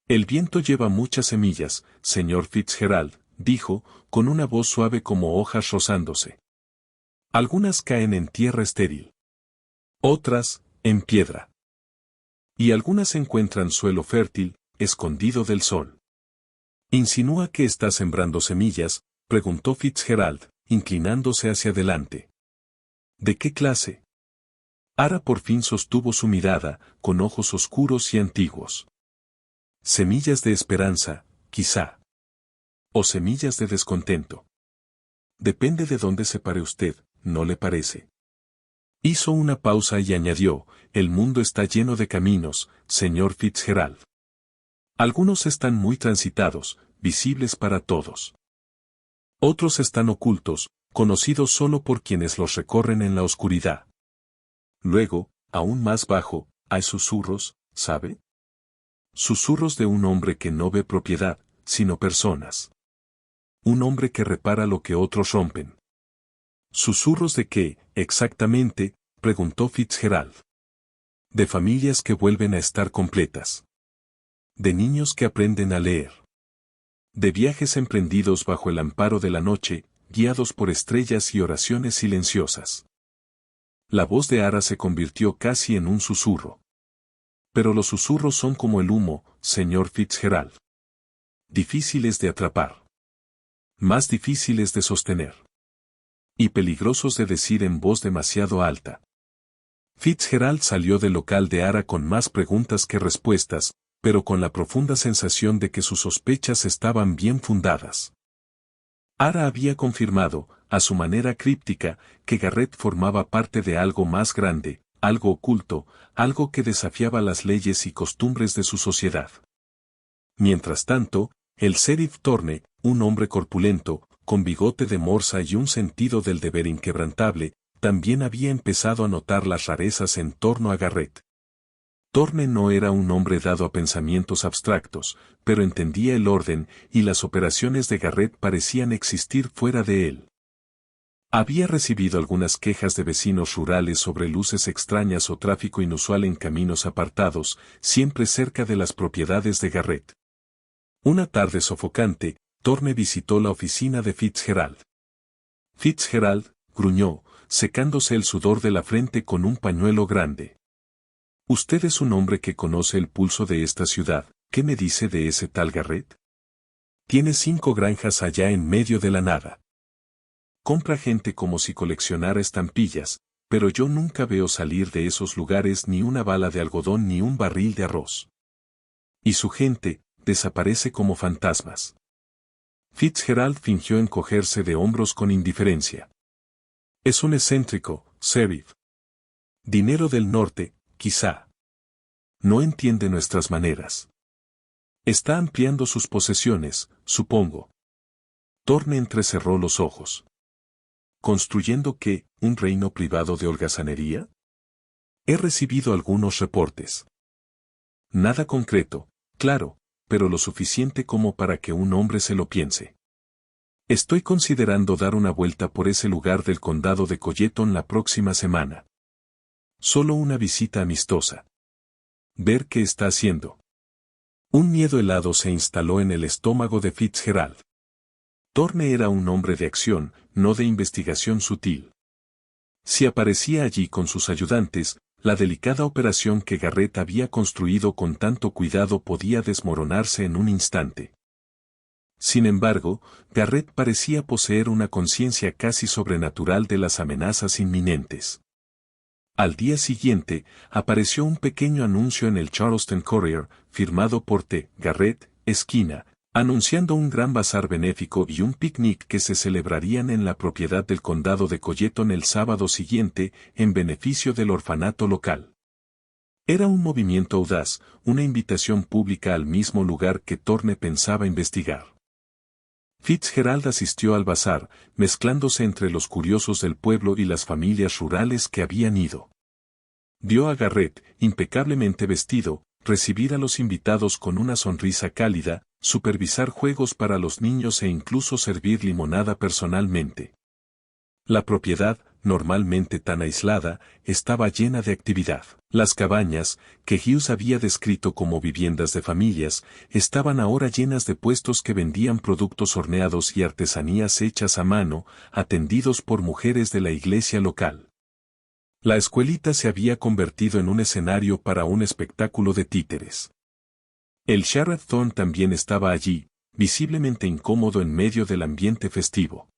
El viento lleva muchas semillas, señor Fitzgerald, dijo, con una voz suave como hojas rozándose. Algunas caen en tierra estéril. Otras, en piedra. Y algunas encuentran suelo fértil, escondido del sol. ¿Insinúa que está sembrando semillas?, preguntó Fitzgerald, inclinándose hacia adelante. ¿De qué clase? Ara por fin sostuvo su mirada, con ojos oscuros y antiguos. Semillas de esperanza, quizá. O semillas de descontento. Depende de dónde se pare usted, ¿no le parece? Hizo una pausa y añadió, el mundo está lleno de caminos, señor Fitzgerald. Algunos están muy transitados, visibles para todos. Otros están ocultos, conocidos solo por quienes los recorren en la oscuridad. Luego, aún más bajo, hay susurros, ¿sabe? Susurros de un hombre que no ve propiedad, sino personas. Un hombre que repara lo que otros rompen. ¿Susurros de qué, exactamente?, preguntó Fitzgerald. De familias que vuelven a estar completas. De niños que aprenden a leer. De viajes emprendidos bajo el amparo de la noche, guiados por estrellas y oraciones silenciosas. La voz de Ara se convirtió casi en un susurro. Pero los susurros son como el humo, señor Fitzgerald. Difíciles de atrapar. Más difíciles de sostener. Y peligrosos de decir en voz demasiado alta. Fitzgerald salió del local de Ara con más preguntas que respuestas, pero con la profunda sensación de que sus sospechas estaban bien fundadas. Ara había confirmado, a su manera críptica, que Garrett formaba parte de algo más grande, algo oculto, algo que desafiaba las leyes y costumbres de su sociedad. Mientras tanto, el sheriff Thorne, un hombre corpulento, con bigote de morsa y un sentido del deber inquebrantable, también había empezado a notar las rarezas en torno a Garrett. Thorne no era un hombre dado a pensamientos abstractos, pero entendía el orden y las operaciones de Garrett parecían existir fuera de él. Había recibido algunas quejas de vecinos rurales sobre luces extrañas o tráfico inusual en caminos apartados, siempre cerca de las propiedades de Garrett. Una tarde sofocante, Thorne visitó la oficina de Fitzgerald. Fitzgerald, gruñó, secándose el sudor de la frente con un pañuelo grande. Usted es un hombre que conoce el pulso de esta ciudad, ¿qué me dice de ese tal Garrett? Tiene 5 granjas allá en medio de la nada. Compra gente como si coleccionara estampillas, pero yo nunca veo salir de esos lugares ni una bala de algodón ni un barril de arroz. Y su gente, desaparece como fantasmas. Fitzgerald fingió encogerse de hombros con indiferencia. Es un excéntrico, sheriff. Dinero del norte, quizá. No entiende nuestras maneras. Está ampliando sus posesiones, supongo. Thorne entrecerró los ojos. ¿Construyendo qué, un reino privado de holgazanería? He recibido algunos reportes. Nada concreto, claro, pero lo suficiente como para que un hombre se lo piense. Estoy considerando dar una vuelta por ese lugar del condado de Colleton la próxima semana. Solo una visita amistosa. Ver qué está haciendo. Un miedo helado se instaló en el estómago de Fitzgerald. Thorne era un hombre de acción, no de investigación sutil. Si aparecía allí con sus ayudantes, la delicada operación que Garrett había construido con tanto cuidado podía desmoronarse en un instante. Sin embargo, Garrett parecía poseer una conciencia casi sobrenatural de las amenazas inminentes. Al día siguiente, apareció un pequeño anuncio en el Charleston Courier, firmado por T. Garrett, esquina, anunciando un gran bazar benéfico y un picnic que se celebrarían en la propiedad del condado de Colleton el sábado siguiente en beneficio del orfanato local. Era un movimiento audaz, una invitación pública al mismo lugar que Thorne pensaba investigar. Fitzgerald asistió al bazar, mezclándose entre los curiosos del pueblo y las familias rurales que habían ido. Vio a Garrett, impecablemente vestido, recibir a los invitados con una sonrisa cálida, supervisar juegos para los niños e incluso servir limonada personalmente. La propiedad, normalmente tan aislada, estaba llena de actividad. Las cabañas, que Hughes había descrito como viviendas de familias, estaban ahora llenas de puestos que vendían productos horneados y artesanías hechas a mano, atendidos por mujeres de la iglesia local. La escuelita se había convertido en un escenario para un espectáculo de títeres. El Sheriff Thorne también estaba allí, visiblemente incómodo en medio del ambiente festivo.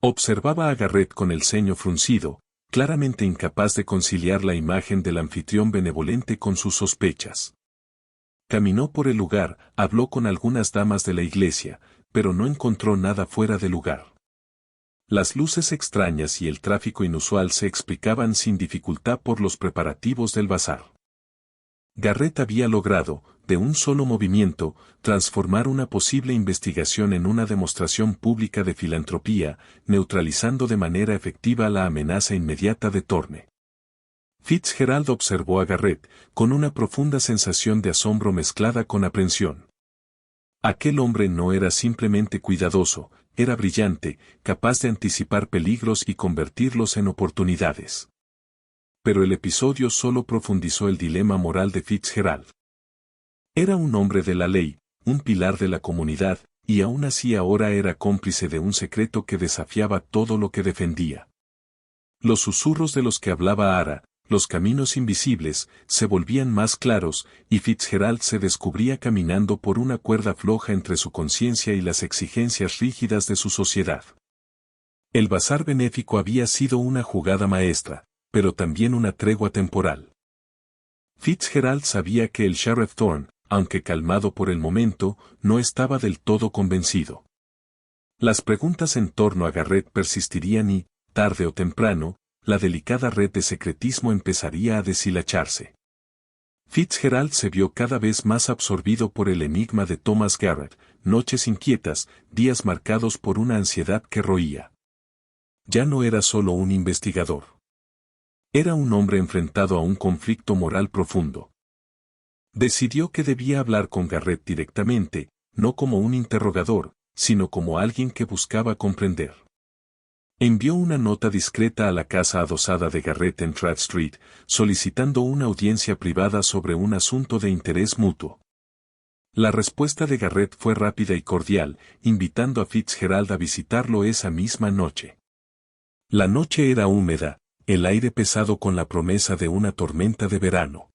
Observaba a Garrett con el ceño fruncido, claramente incapaz de conciliar la imagen del anfitrión benevolente con sus sospechas. Caminó por el lugar, habló con algunas damas de la iglesia, pero no encontró nada fuera de lugar. Las luces extrañas y el tráfico inusual se explicaban sin dificultad por los preparativos del bazar. Garrett había logrado, de un solo movimiento, transformar una posible investigación en una demostración pública de filantropía, neutralizando de manera efectiva la amenaza inmediata de Thorne. Fitzgerald observó a Garrett, con una profunda sensación de asombro mezclada con aprensión. Aquel hombre no era simplemente cuidadoso, era brillante, capaz de anticipar peligros y convertirlos en oportunidades. Pero el episodio solo profundizó el dilema moral de Fitzgerald. Era un hombre de la ley, un pilar de la comunidad, y aún así ahora era cómplice de un secreto que desafiaba todo lo que defendía. Los susurros de los que hablaba Ara, los caminos invisibles, se volvían más claros, y Fitzgerald se descubría caminando por una cuerda floja entre su conciencia y las exigencias rígidas de su sociedad. El bazar benéfico había sido una jugada maestra, pero también una tregua temporal. Fitzgerald sabía que el Sheriff Thorne, aunque calmado por el momento, no estaba del todo convencido. Las preguntas en torno a Garrett persistirían y, tarde o temprano, la delicada red de secretismo empezaría a deshilacharse. Fitzgerald se vio cada vez más absorbido por el enigma de Thomas Garrett, noches inquietas, días marcados por una ansiedad que roía. Ya no era solo un investigador. Era un hombre enfrentado a un conflicto moral profundo. Decidió que debía hablar con Garrett directamente, no como un interrogador, sino como alguien que buscaba comprender. Envió una nota discreta a la casa adosada de Garrett en Tradd Street, solicitando una audiencia privada sobre un asunto de interés mutuo. La respuesta de Garrett fue rápida y cordial, invitando a Fitzgerald a visitarlo esa misma noche. La noche era húmeda, el aire pesado con la promesa de una tormenta de verano.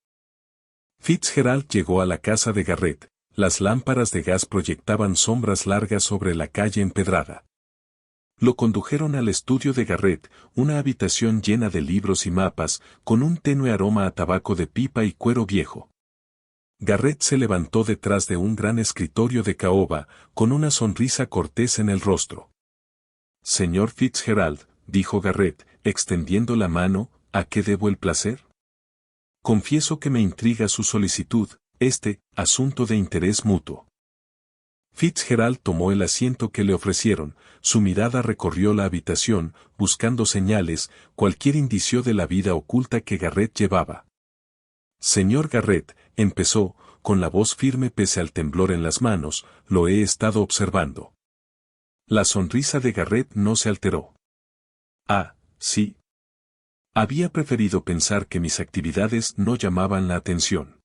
Fitzgerald llegó a la casa de Garrett, las lámparas de gas proyectaban sombras largas sobre la calle empedrada. Lo condujeron al estudio de Garrett, una habitación llena de libros y mapas, con un tenue aroma a tabaco de pipa y cuero viejo. Garrett se levantó detrás de un gran escritorio de caoba, con una sonrisa cortés en el rostro. Señor Fitzgerald, dijo Garrett, extendiendo la mano, ¿a qué debo el placer? Confieso que me intriga su solicitud, asunto de interés mutuo. Fitzgerald tomó el asiento que le ofrecieron, su mirada recorrió la habitación, buscando señales, cualquier indicio de la vida oculta que Garrett llevaba. Señor Garrett, empezó, con la voz firme pese al temblor en las manos, lo he estado observando. La sonrisa de Garrett no se alteró. Ah, sí. Había preferido pensar que mis actividades no llamaban la atención.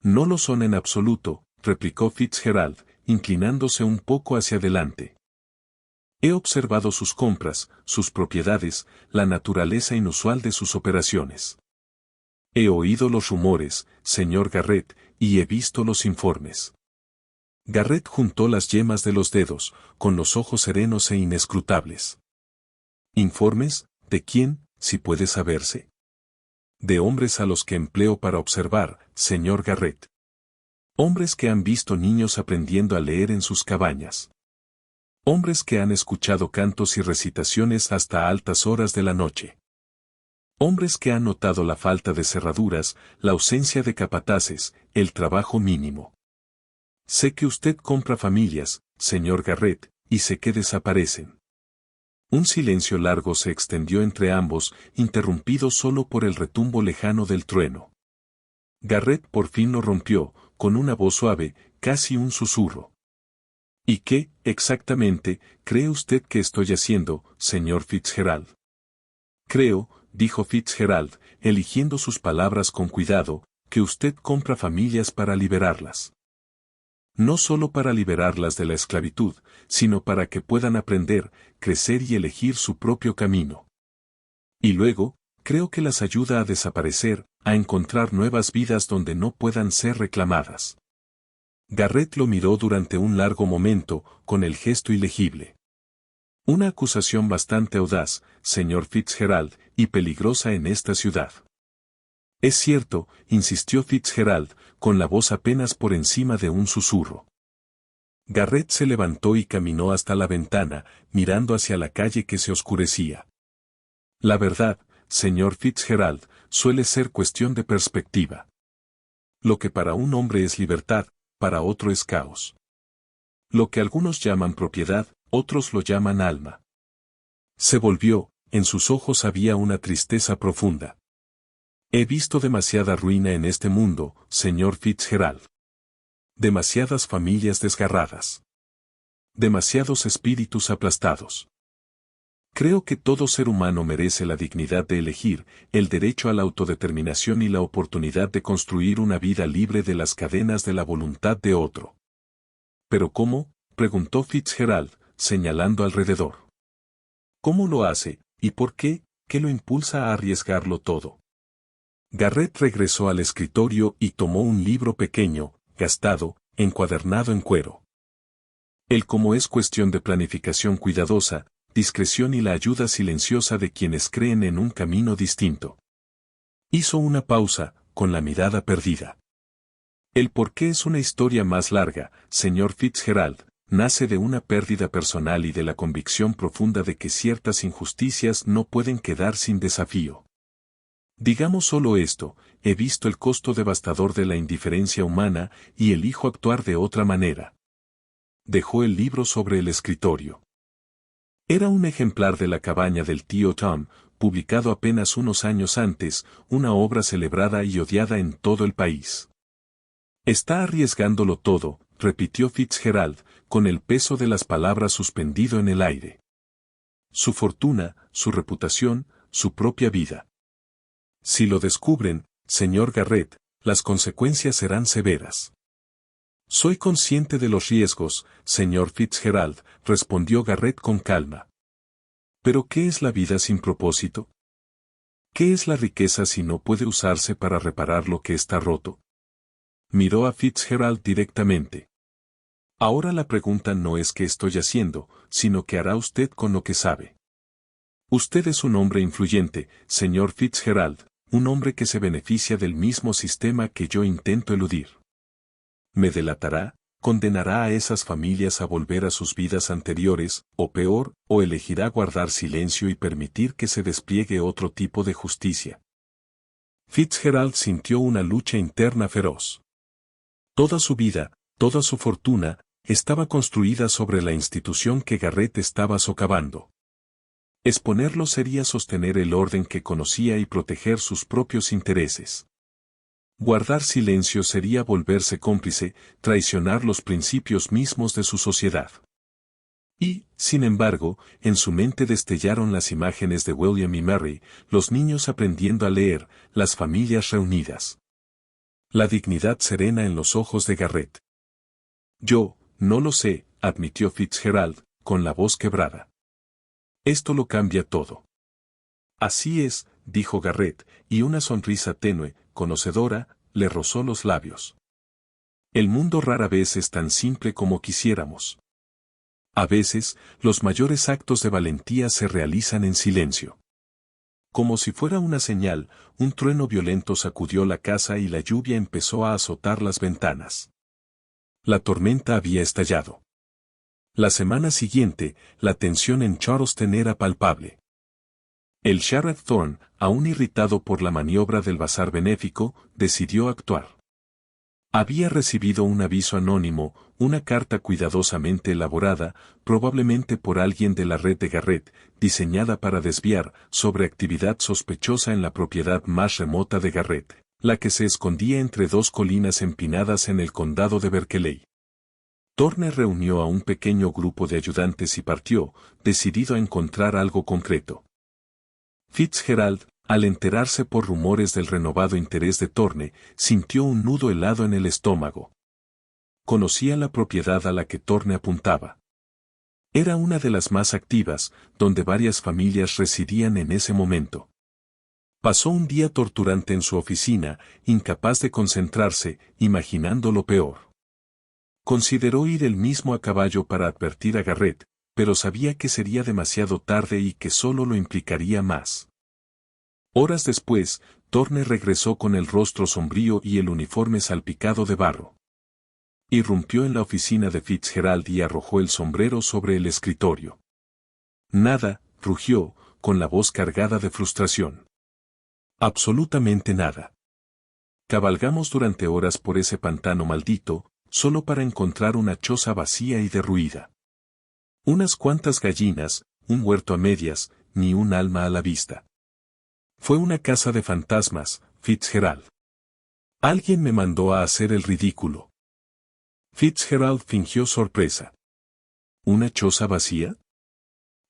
No lo son en absoluto, replicó Fitzgerald, inclinándose un poco hacia adelante. He observado sus compras, sus propiedades, la naturaleza inusual de sus operaciones. He oído los rumores, señor Garrett, y he visto los informes. Garrett juntó las yemas de los dedos, con los ojos serenos e inescrutables. ¿Informes? ¿De quién, si puede saberse? De hombres a los que empleo para observar, señor Garrett. Hombres que han visto niños aprendiendo a leer en sus cabañas. Hombres que han escuchado cantos y recitaciones hasta altas horas de la noche. Hombres que han notado la falta de cerraduras, la ausencia de capataces, el trabajo mínimo. Sé que usted compra familias, señor Garrett, y sé que desaparecen. Un silencio largo se extendió entre ambos, interrumpido solo por el retumbo lejano del trueno. Garrett por fin lo rompió, con una voz suave, casi un susurro. ¿Y qué, exactamente, cree usted que estoy haciendo, señor Fitzgerald? Creo, dijo Fitzgerald, eligiendo sus palabras con cuidado, que usted compra familias para liberarlas. No solo para liberarlas de la esclavitud, sino para que puedan aprender, crecer y elegir su propio camino. Y luego, creo que las ayuda a desaparecer, a encontrar nuevas vidas donde no puedan ser reclamadas. Garrett lo miró durante un largo momento, con el gesto ilegible. Una acusación bastante audaz, señor Fitzgerald, y peligrosa en esta ciudad. Es cierto, insistió Fitzgerald, con la voz apenas por encima de un susurro. Garrett se levantó y caminó hasta la ventana, mirando hacia la calle que se oscurecía. La verdad, señor Fitzgerald, suele ser cuestión de perspectiva. Lo que para un hombre es libertad, para otro es caos. Lo que algunos llaman propiedad, otros lo llaman alma. Se volvió, en sus ojos había una tristeza profunda. He visto demasiada ruina en este mundo, señor Fitzgerald. Demasiadas familias desgarradas. Demasiados espíritus aplastados. Creo que todo ser humano merece la dignidad de elegir, el derecho a la autodeterminación y la oportunidad de construir una vida libre de las cadenas de la voluntad de otro. ¿Pero cómo?, preguntó Fitzgerald, señalando alrededor. ¿Cómo lo hace, y por qué? ¿Qué lo impulsa a arriesgarlo todo? Garrett regresó al escritorio y tomó un libro pequeño, gastado, encuadernado en cuero. El cómo es cuestión de planificación cuidadosa, discreción y la ayuda silenciosa de quienes creen en un camino distinto. Hizo una pausa, con la mirada perdida. El por qué es una historia más larga, señor Fitzgerald, nace de una pérdida personal y de la convicción profunda de que ciertas injusticias no pueden quedar sin desafío. Digamos solo esto, he visto el costo devastador de la indiferencia humana y elijo actuar de otra manera. Dejó el libro sobre el escritorio. Era un ejemplar de La cabaña del tío Tom, publicado apenas unos años antes, una obra celebrada y odiada en todo el país. Está arriesgándolo todo, repitió Fitzgerald, con el peso de las palabras suspendido en el aire. Su fortuna, su reputación, su propia vida. Si lo descubren, señor Garrett, las consecuencias serán severas. Soy consciente de los riesgos, señor Fitzgerald, respondió Garrett con calma. ¿Pero qué es la vida sin propósito? ¿Qué es la riqueza si no puede usarse para reparar lo que está roto? Miró a Fitzgerald directamente. Ahora la pregunta no es qué estoy haciendo, sino qué hará usted con lo que sabe. Usted es un hombre influyente, señor Fitzgerald, un hombre que se beneficia del mismo sistema que yo intento eludir. ¿Me delatará, condenará a esas familias a volver a sus vidas anteriores, o peor, o elegirá guardar silencio y permitir que se despliegue otro tipo de justicia? Fitzgerald sintió una lucha interna feroz. Toda su vida, toda su fortuna, estaba construida sobre la institución que Garrett estaba socavando. Exponerlo sería sostener el orden que conocía y proteger sus propios intereses. Guardar silencio sería volverse cómplice, traicionar los principios mismos de su sociedad. Y, sin embargo, en su mente destellaron las imágenes de William y Mary, los niños aprendiendo a leer, las familias reunidas. La dignidad serena en los ojos de Garrett. Yo, no lo sé, admitió Fitzgerald, con la voz quebrada. Esto lo cambia todo. Así es, dijo Garrett, y una sonrisa tenue, conocedora, le rozó los labios. El mundo rara vez es tan simple como quisiéramos. A veces, los mayores actos de valentía se realizan en silencio. Como si fuera una señal, un trueno violento sacudió la casa y la lluvia empezó a azotar las ventanas. La tormenta había estallado. La semana siguiente, la tensión en Charleston era palpable. El Sheriff Thorne, aún irritado por la maniobra del bazar benéfico, decidió actuar. Había recibido un aviso anónimo, una carta cuidadosamente elaborada, probablemente por alguien de la red de Garrett, diseñada para desviar, sobre actividad sospechosa en la propiedad más remota de Garrett, la que se escondía entre dos colinas empinadas en el condado de Berkeley. Thorne reunió a un pequeño grupo de ayudantes y partió, decidido a encontrar algo concreto. Fitzgerald, al enterarse por rumores del renovado interés de Thorne, sintió un nudo helado en el estómago. Conocía la propiedad a la que Thorne apuntaba. Era una de las más activas, donde varias familias residían en ese momento. Pasó un día torturante en su oficina, incapaz de concentrarse, imaginando lo peor. Consideró ir él mismo a caballo para advertir a Garrett, pero sabía que sería demasiado tarde y que solo lo implicaría más. Horas después, Thorne regresó con el rostro sombrío y el uniforme salpicado de barro. Irrumpió en la oficina de Fitzgerald y arrojó el sombrero sobre el escritorio. Nada, rugió, con la voz cargada de frustración. Absolutamente nada. Cabalgamos durante horas por ese pantano maldito, solo para encontrar una choza vacía y derruida. Unas cuantas gallinas, un huerto a medias, ni un alma a la vista. Fue una casa de fantasmas, Fitzgerald. Alguien me mandó a hacer el ridículo. Fitzgerald fingió sorpresa. ¿Una choza vacía?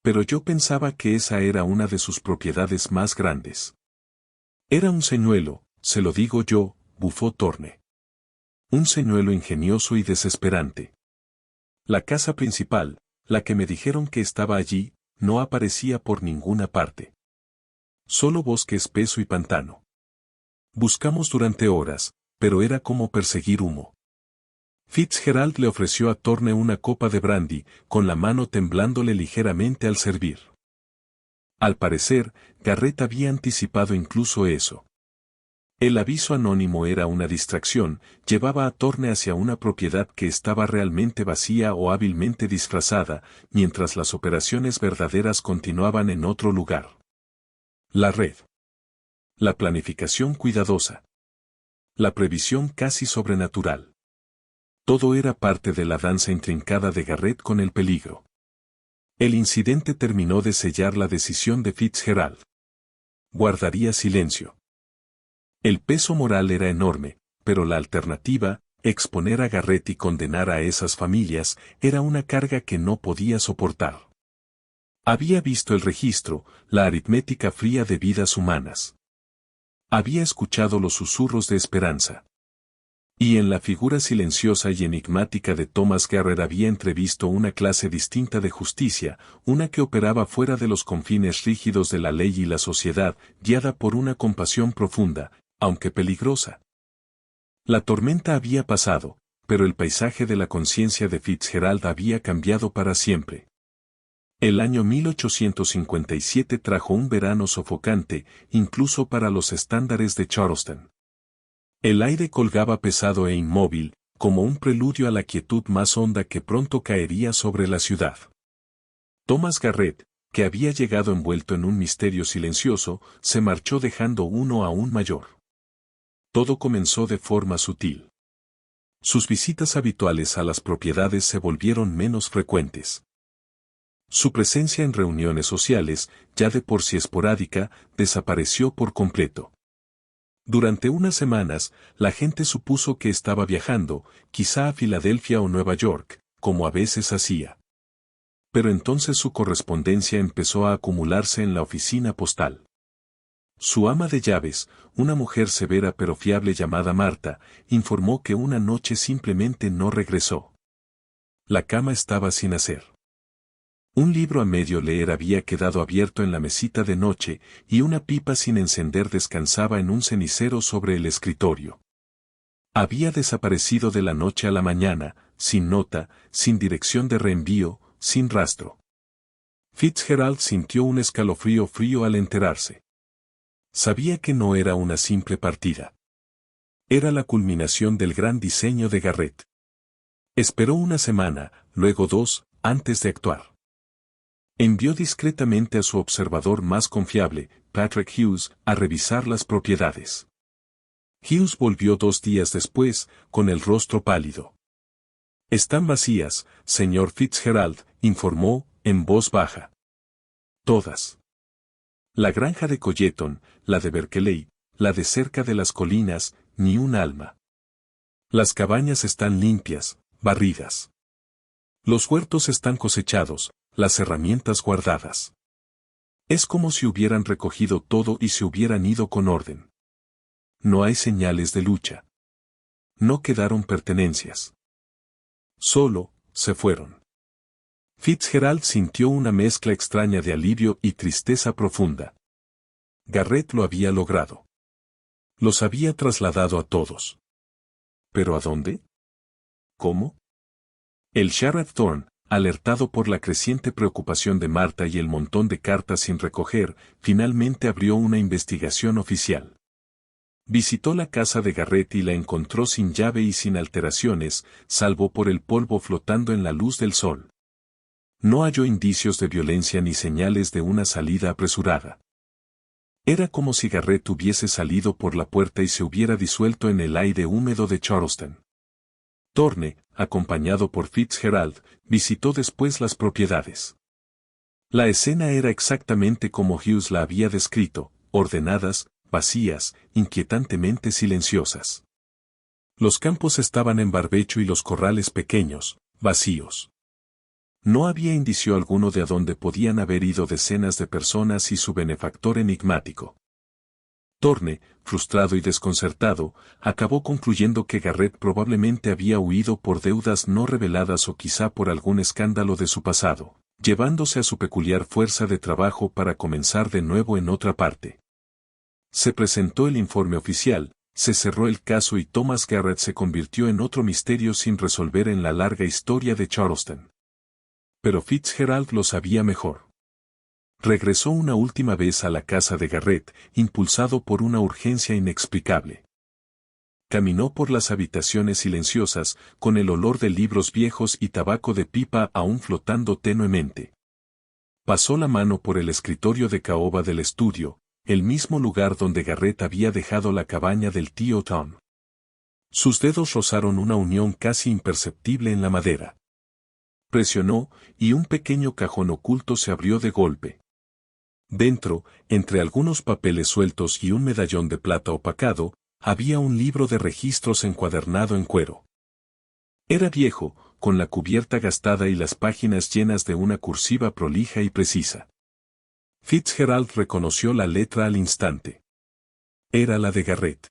Pero yo pensaba que esa era una de sus propiedades más grandes. Era un señuelo, se lo digo yo, bufó Thorne. Un señuelo ingenioso y desesperante. La casa principal, la que me dijeron que estaba allí, no aparecía por ninguna parte. Solo bosque espeso y pantano. Buscamos durante horas, pero era como perseguir humo. Fitzgerald le ofreció a Thorne una copa de brandy, con la mano temblándole ligeramente al servir. Al parecer, Garrett había anticipado incluso eso. El aviso anónimo era una distracción, llevaba a Thorne hacia una propiedad que estaba realmente vacía o hábilmente disfrazada, mientras las operaciones verdaderas continuaban en otro lugar. La red. La planificación cuidadosa. La previsión casi sobrenatural. Todo era parte de la danza intrincada de Garrett con el peligro. El incidente terminó de sellar la decisión de Fitzgerald. Guardaría silencio. El peso moral era enorme, pero la alternativa, exponer a Garrett y condenar a esas familias, era una carga que no podía soportar. Había visto el registro, la aritmética fría de vidas humanas. Había escuchado los susurros de esperanza. Y en la figura silenciosa y enigmática de Thomas Garrett había entrevisto una clase distinta de justicia, una que operaba fuera de los confines rígidos de la ley y la sociedad, guiada por una compasión profunda, aunque peligrosa. La tormenta había pasado, pero el paisaje de la conciencia de Fitzgerald había cambiado para siempre. El año 1857 trajo un verano sofocante, incluso para los estándares de Charleston. El aire colgaba pesado e inmóvil, como un preludio a la quietud más honda que pronto caería sobre la ciudad. Thomas Garrett, que había llegado envuelto en un misterio silencioso, se marchó dejando uno aún mayor. Todo comenzó de forma sutil. Sus visitas habituales a las propiedades se volvieron menos frecuentes. Su presencia en reuniones sociales, ya de por sí esporádica, desapareció por completo. Durante unas semanas, la gente supuso que estaba viajando, quizá a Filadelfia o Nueva York, como a veces hacía. Pero entonces su correspondencia empezó a acumularse en la oficina postal. Su ama de llaves, una mujer severa pero fiable llamada Marta, informó que una noche simplemente no regresó. La cama estaba sin hacer. Un libro a medio leer había quedado abierto en la mesita de noche, y una pipa sin encender descansaba en un cenicero sobre el escritorio. Había desaparecido de la noche a la mañana, sin nota, sin dirección de reenvío, sin rastro. Fitzgerald sintió un escalofrío frío al enterarse. Sabía que no era una simple partida. Era la culminación del gran diseño de Garrett. Esperó una semana, luego 2, antes de actuar. Envió discretamente a su observador más confiable, Patrick Hughes, a revisar las propiedades. Hughes volvió 2 días después, con el rostro pálido. «Están vacías, señor Fitzgerald», informó, en voz baja. «Todas. La granja de Colleton, la de Berkeley, la de cerca de las colinas, ni un alma. Las cabañas están limpias, barridas. Los huertos están cosechados, las herramientas guardadas. Es como si hubieran recogido todo y se hubieran ido con orden. No hay señales de lucha. No quedaron pertenencias. Solo, se fueron». Fitzgerald sintió una mezcla extraña de alivio y tristeza profunda. Garrett lo había logrado. Los había trasladado a todos. ¿Pero a dónde? ¿Cómo? El Sheriff Thorne, alertado por la creciente preocupación de Marta y el montón de cartas sin recoger, finalmente abrió una investigación oficial. Visitó la casa de Garrett y la encontró sin llave y sin alteraciones, salvo por el polvo flotando en la luz del sol. No halló indicios de violencia ni señales de una salida apresurada. Era como si Garrett hubiese salido por la puerta y se hubiera disuelto en el aire húmedo de Charleston. Thorne, acompañado por Fitzgerald, visitó después las propiedades. La escena era exactamente como Hughes la había descrito, ordenadas, vacías, inquietantemente silenciosas. Los campos estaban en barbecho y los corrales pequeños, vacíos. No había indicio alguno de a dónde podían haber ido decenas de personas y su benefactor enigmático. Thorne, frustrado y desconcertado, acabó concluyendo que Garrett probablemente había huido por deudas no reveladas o quizá por algún escándalo de su pasado, llevándose a su peculiar fuerza de trabajo para comenzar de nuevo en otra parte. Se presentó el informe oficial, se cerró el caso y Thomas Garrett se convirtió en otro misterio sin resolver en la larga historia de Charleston. Pero Fitzgerald lo sabía mejor. Regresó una última vez a la casa de Garrett, impulsado por una urgencia inexplicable. Caminó por las habitaciones silenciosas, con el olor de libros viejos y tabaco de pipa aún flotando tenuemente. Pasó la mano por el escritorio de caoba del estudio, el mismo lugar donde Garrett había dejado la cabaña del tío Tom. Sus dedos rozaron una unión casi imperceptible en la madera. Presionó, y un pequeño cajón oculto se abrió de golpe. Dentro, entre algunos papeles sueltos y un medallón de plata opacado, había un libro de registros encuadernado en cuero. Era viejo, con la cubierta gastada y las páginas llenas de una cursiva prolija y precisa. Fitzgerald reconoció la letra al instante. Era la de Garrett.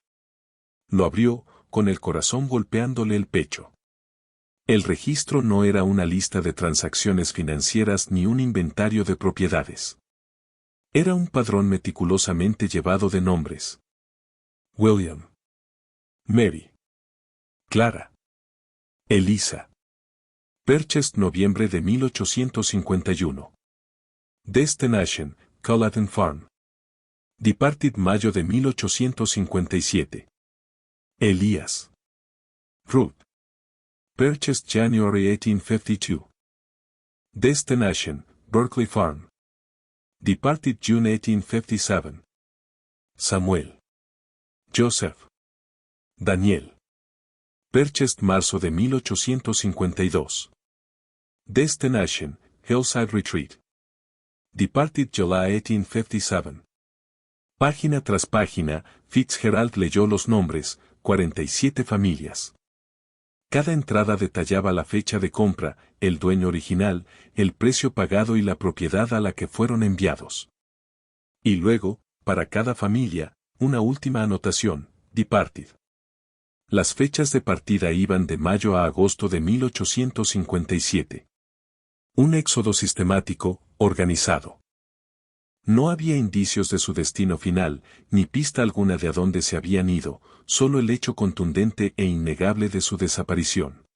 Lo abrió, con el corazón golpeándole el pecho. El registro no era una lista de transacciones financieras ni un inventario de propiedades. Era un padrón meticulosamente llevado de nombres. William. Mary. Clara. Elisa. Purchased noviembre de 1851. Destination, Cullerton Farm. Departed mayo de 1857. Elías. Ruth. Purchased January 1852. Destination, Berkeley Farm. Departed June 1857. Samuel. Joseph. Daniel. Purchased marzo de 1852. Destination, Hillside Retreat. Departed July 1857. Página tras página, Fitzgerald leyó los nombres, 47 familias. Cada entrada detallaba la fecha de compra, el dueño original, el precio pagado y la propiedad a la que fueron enviados. Y luego, para cada familia, una última anotación, departed. Las fechas de partida iban de mayo a agosto de 1857. Un éxodo sistemático, organizado. No había indicios de su destino final, ni pista alguna de a dónde se habían ido, solo el hecho contundente e innegable de su desaparición.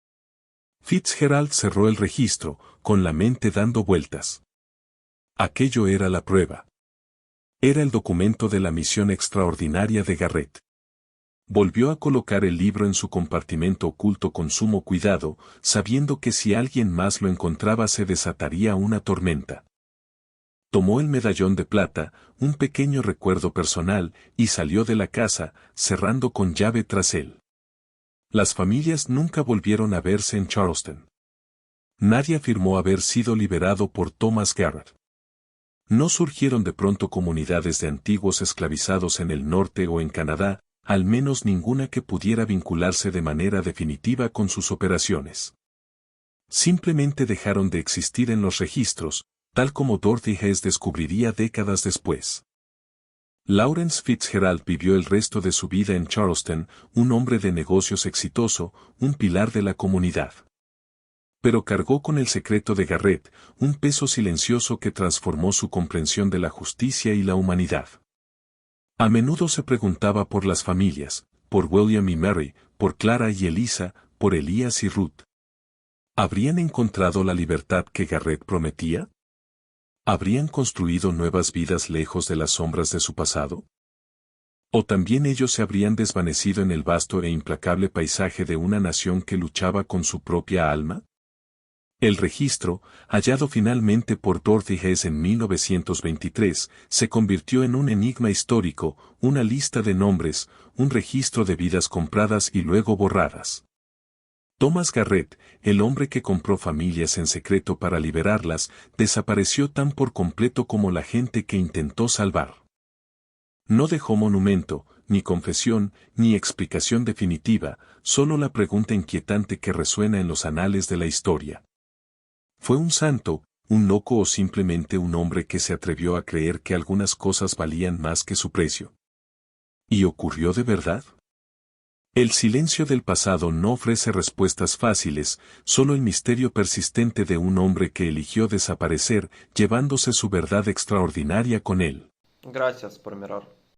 Fitzgerald cerró el registro, con la mente dando vueltas. Aquello era la prueba. Era el documento de la misión extraordinaria de Garrett. Volvió a colocar el libro en su compartimento oculto con sumo cuidado, sabiendo que si alguien más lo encontraba se desataría una tormenta. Tomó el medallón de plata, un pequeño recuerdo personal, y salió de la casa, cerrando con llave tras él. Las familias nunca volvieron a verse en Charleston. Nadie afirmó haber sido liberado por Thomas Garrett. No surgieron de pronto comunidades de antiguos esclavizados en el norte o en Canadá, al menos ninguna que pudiera vincularse de manera definitiva con sus operaciones. Simplemente dejaron de existir en los registros, tal como Dorothy Hess descubriría décadas después. Lawrence Fitzgerald vivió el resto de su vida en Charleston, un hombre de negocios exitoso, un pilar de la comunidad. Pero cargó con el secreto de Garrett, un peso silencioso que transformó su comprensión de la justicia y la humanidad. A menudo se preguntaba por las familias, por William y Mary, por Clara y Elisa, por Elías y Ruth. ¿Habrían encontrado la libertad que Garrett prometía? ¿Habrían construido nuevas vidas lejos de las sombras de su pasado? ¿O también ellos se habrían desvanecido en el vasto e implacable paisaje de una nación que luchaba con su propia alma? El registro, hallado finalmente por Dorothy Hess en 1923, se convirtió en un enigma histórico, una lista de nombres, un registro de vidas compradas y luego borradas. Thomas Garrett, el hombre que compró familias en secreto para liberarlas, desapareció tan por completo como la gente que intentó salvar. No dejó monumento, ni confesión, ni explicación definitiva, solo la pregunta inquietante que resuena en los anales de la historia. ¿Fue un santo, un loco o simplemente un hombre que se atrevió a creer que algunas cosas valían más que su precio? ¿Y ocurrió de verdad? El silencio del pasado no ofrece respuestas fáciles, solo el misterio persistente de un hombre que eligió desaparecer, llevándose su verdad extraordinaria con él. Gracias por mirar.